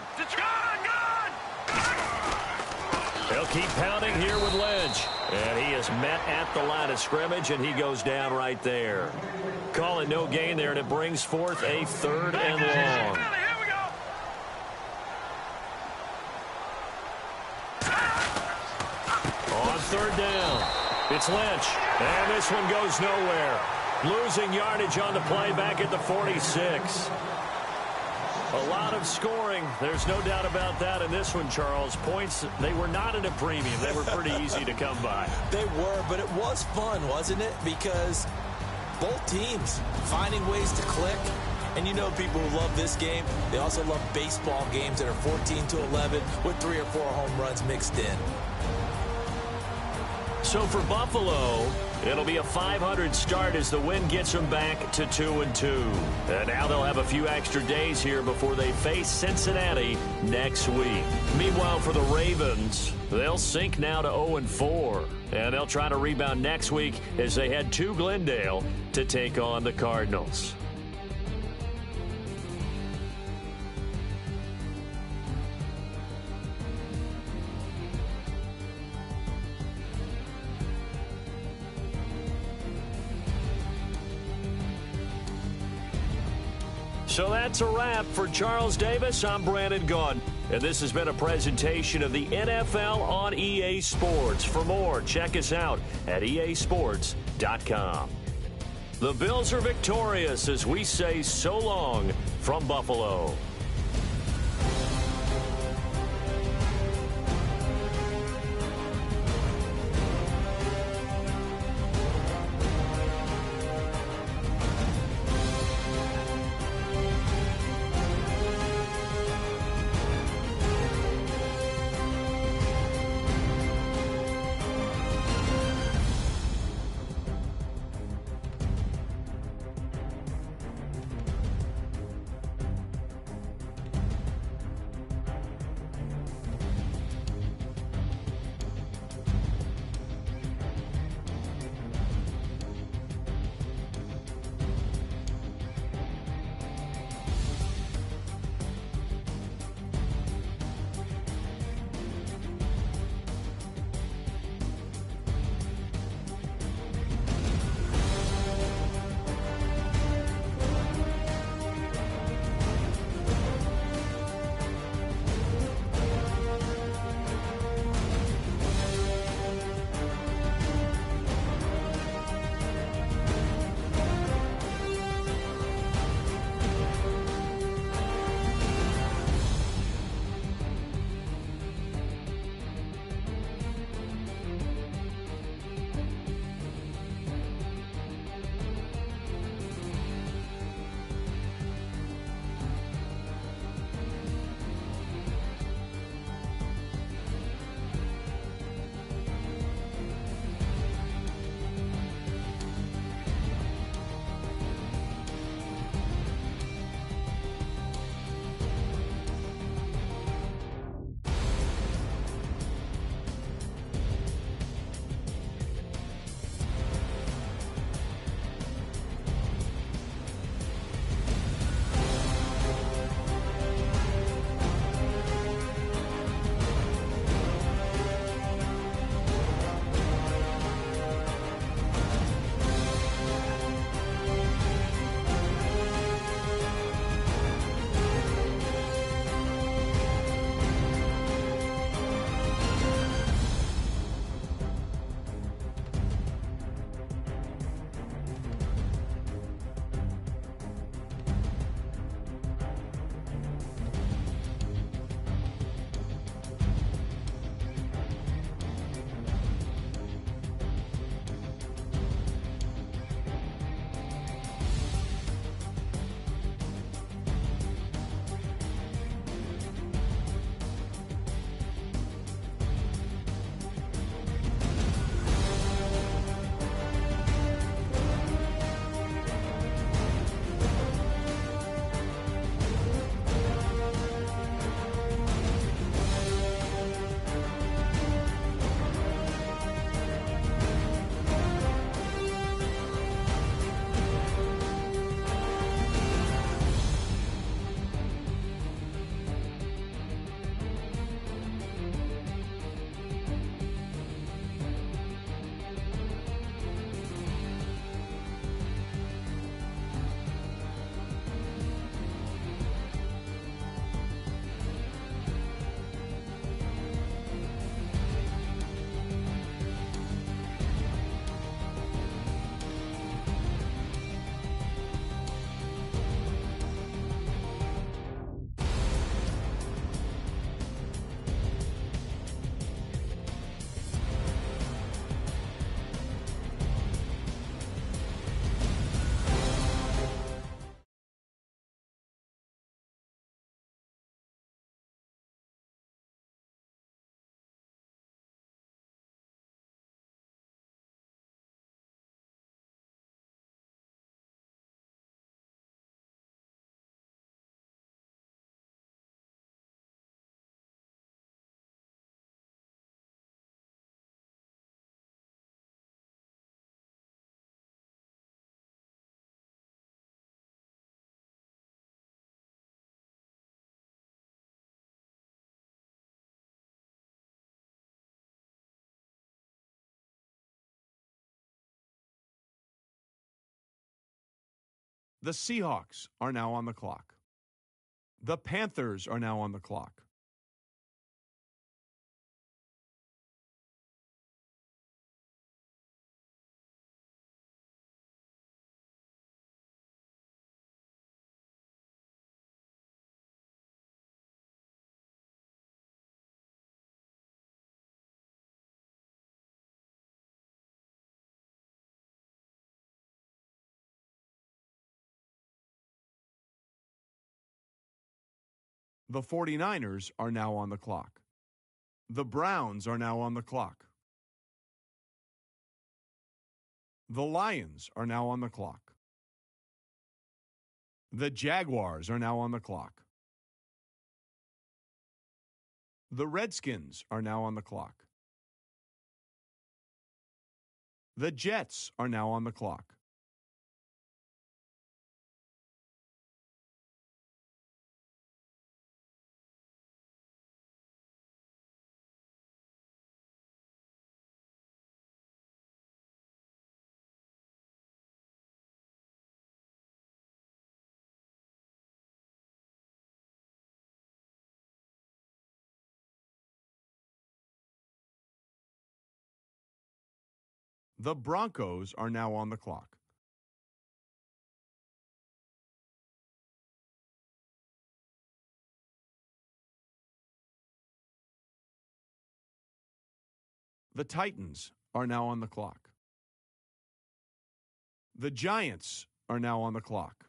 They'll keep pounding here with Lynch. And he is met at the line of scrimmage, and he goes down right there. Call it no gain there, and it brings forth a 3rd and long. On third down, it's Lynch, and this one goes nowhere. Losing yardage on the play back at the 46. A lot of scoring. There's no doubt about that in this one, Charles. Points, they were not at a premium. They were pretty easy to come by. They were, but it was fun, wasn't it? Because both teams finding ways to click. And you know people who love this game, they also love baseball games that are 14-11 with 3 or 4 home runs mixed in. So for Buffalo, it'll be a .500 start as the win gets them back to 2-2. And now they'll have a few extra days here before they face Cincinnati next week. Meanwhile, for the Ravens, they'll sink now to 0-4. And they'll try to rebound next week as they head to Glendale to take on the Cardinals. So that's a wrap. For Charles Davis, I'm Brandon Gaudin. And this has been a presentation of the NFL on EA Sports. For more, check us out at easports.com. The Bills are victorious as we say so long from Buffalo. The Seahawks are now on the clock. The Panthers are now on the clock. The 49ers are now on the clock. The Browns are now on the clock. The Lions are now on the clock. The Jaguars are now on the clock. The Redskins are now on the clock. The Jets are now on the clock. The Broncos are now on the clock. The Titans are now on the clock. The Giants are now on the clock.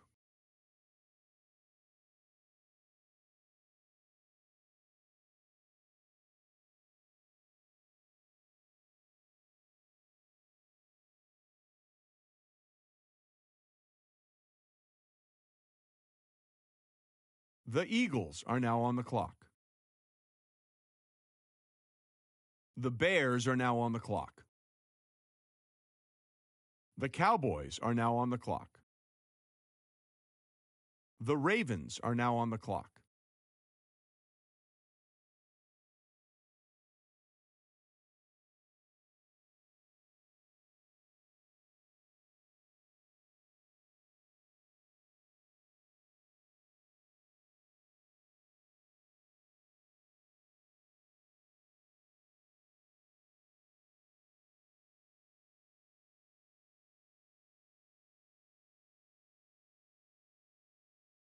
The Eagles are now on the clock. The Bears are now on the clock. The Cowboys are now on the clock. The Ravens are now on the clock.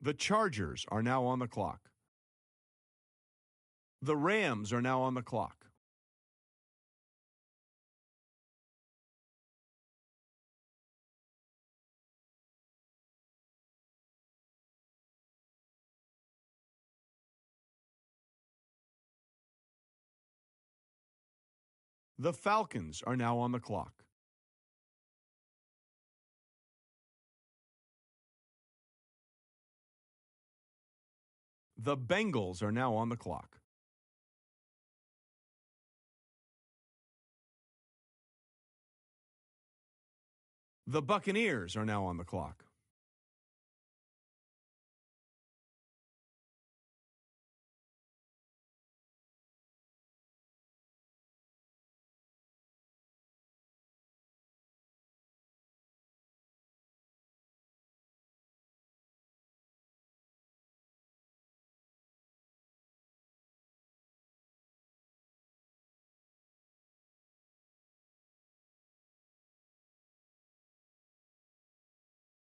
The Chargers are now on the clock. The Rams are now on the clock. The Falcons are now on the clock. The Bengals are now on the clock. The Buccaneers are now on the clock.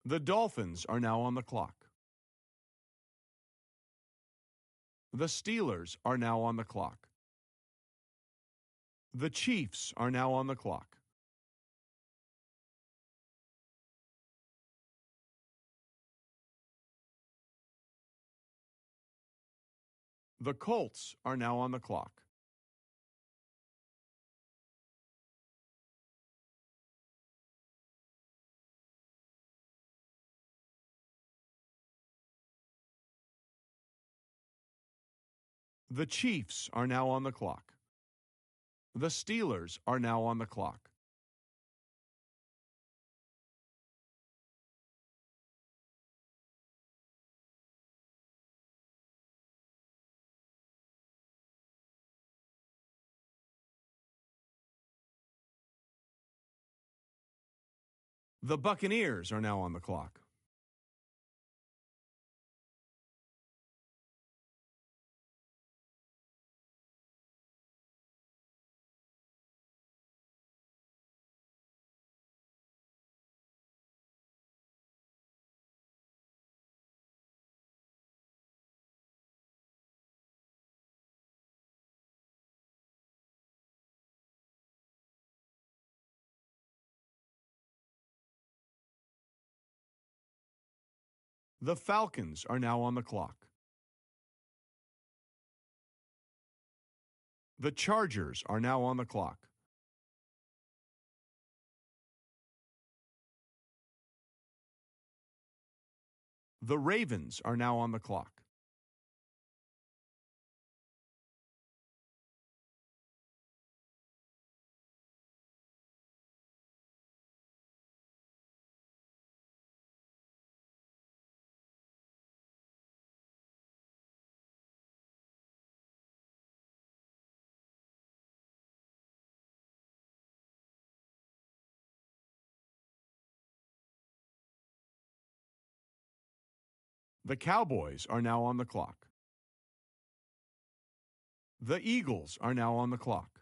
The Dolphins are now on the clock. The Steelers are now on the clock. The Chiefs are now on the clock. The Colts are now on the clock. The Chiefs are now on the clock. The Steelers are now on the clock. The Buccaneers are now on the clock. The Falcons are now on the clock. The Chargers are now on the clock. The Ravens are now on the clock. The Cowboys are now on the clock. The Eagles are now on the clock.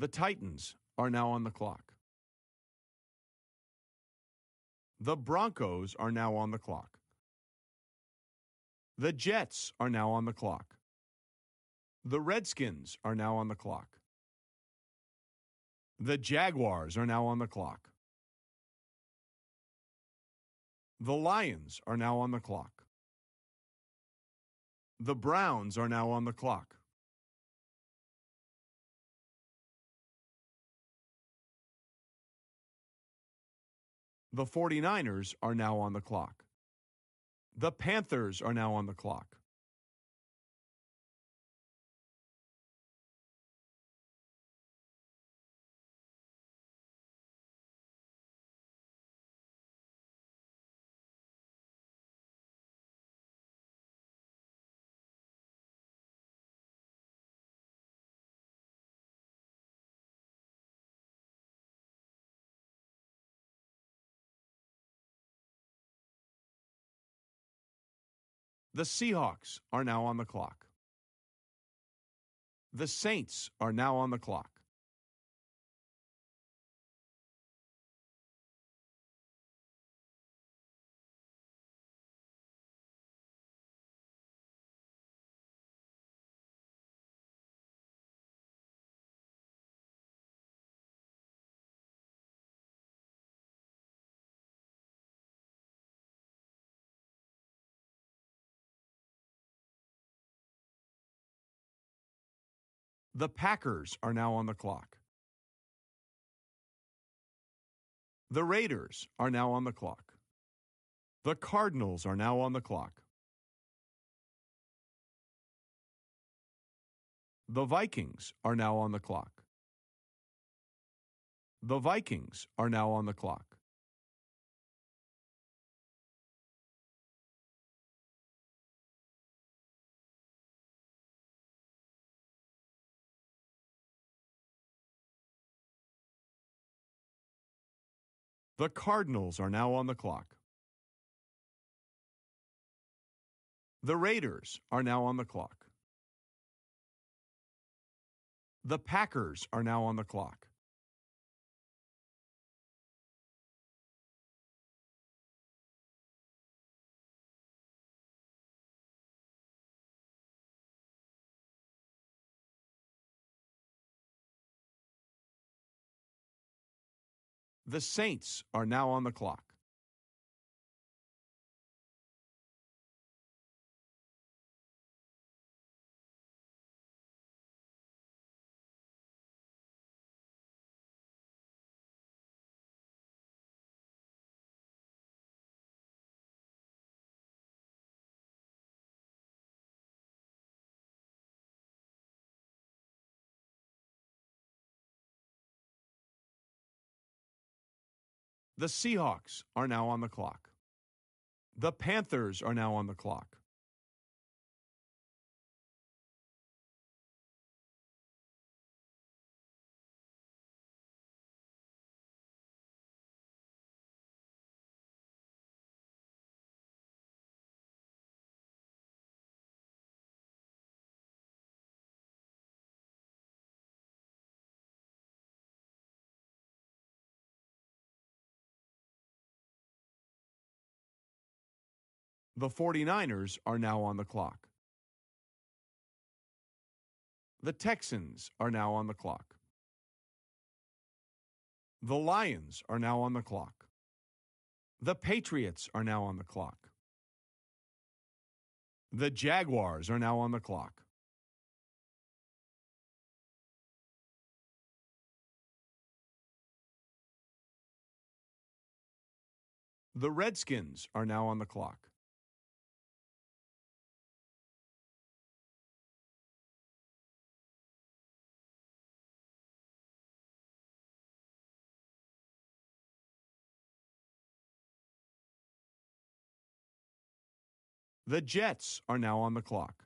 The Titans are now on the clock. The Broncos are now on the clock. The Jets are now on the clock. The Redskins are now on the clock. The Jaguars are now on the clock. The Lions are now on the clock. The Browns are now on the clock. The 49ers are now on the clock. The Panthers are now on the clock. The Seahawks are now on the clock. The Saints are now on the clock. The Packers are now on the clock. The Raiders are now on the clock. The Cardinals are now on the clock. The Vikings are now on the clock. The Vikings are now on the clock. The Cardinals are now on the clock. The Raiders are now on the clock. The Packers are now on the clock. The Saints are now on the clock. The Seahawks are now on the clock. The Panthers are now on the clock. The 49ers are now on the clock. The Texans are now on the clock. The Lions are now on the clock. The Patriots are now on the clock. The Jaguars are now on the clock. The Redskins are now on the clock. The Jets are now on the clock.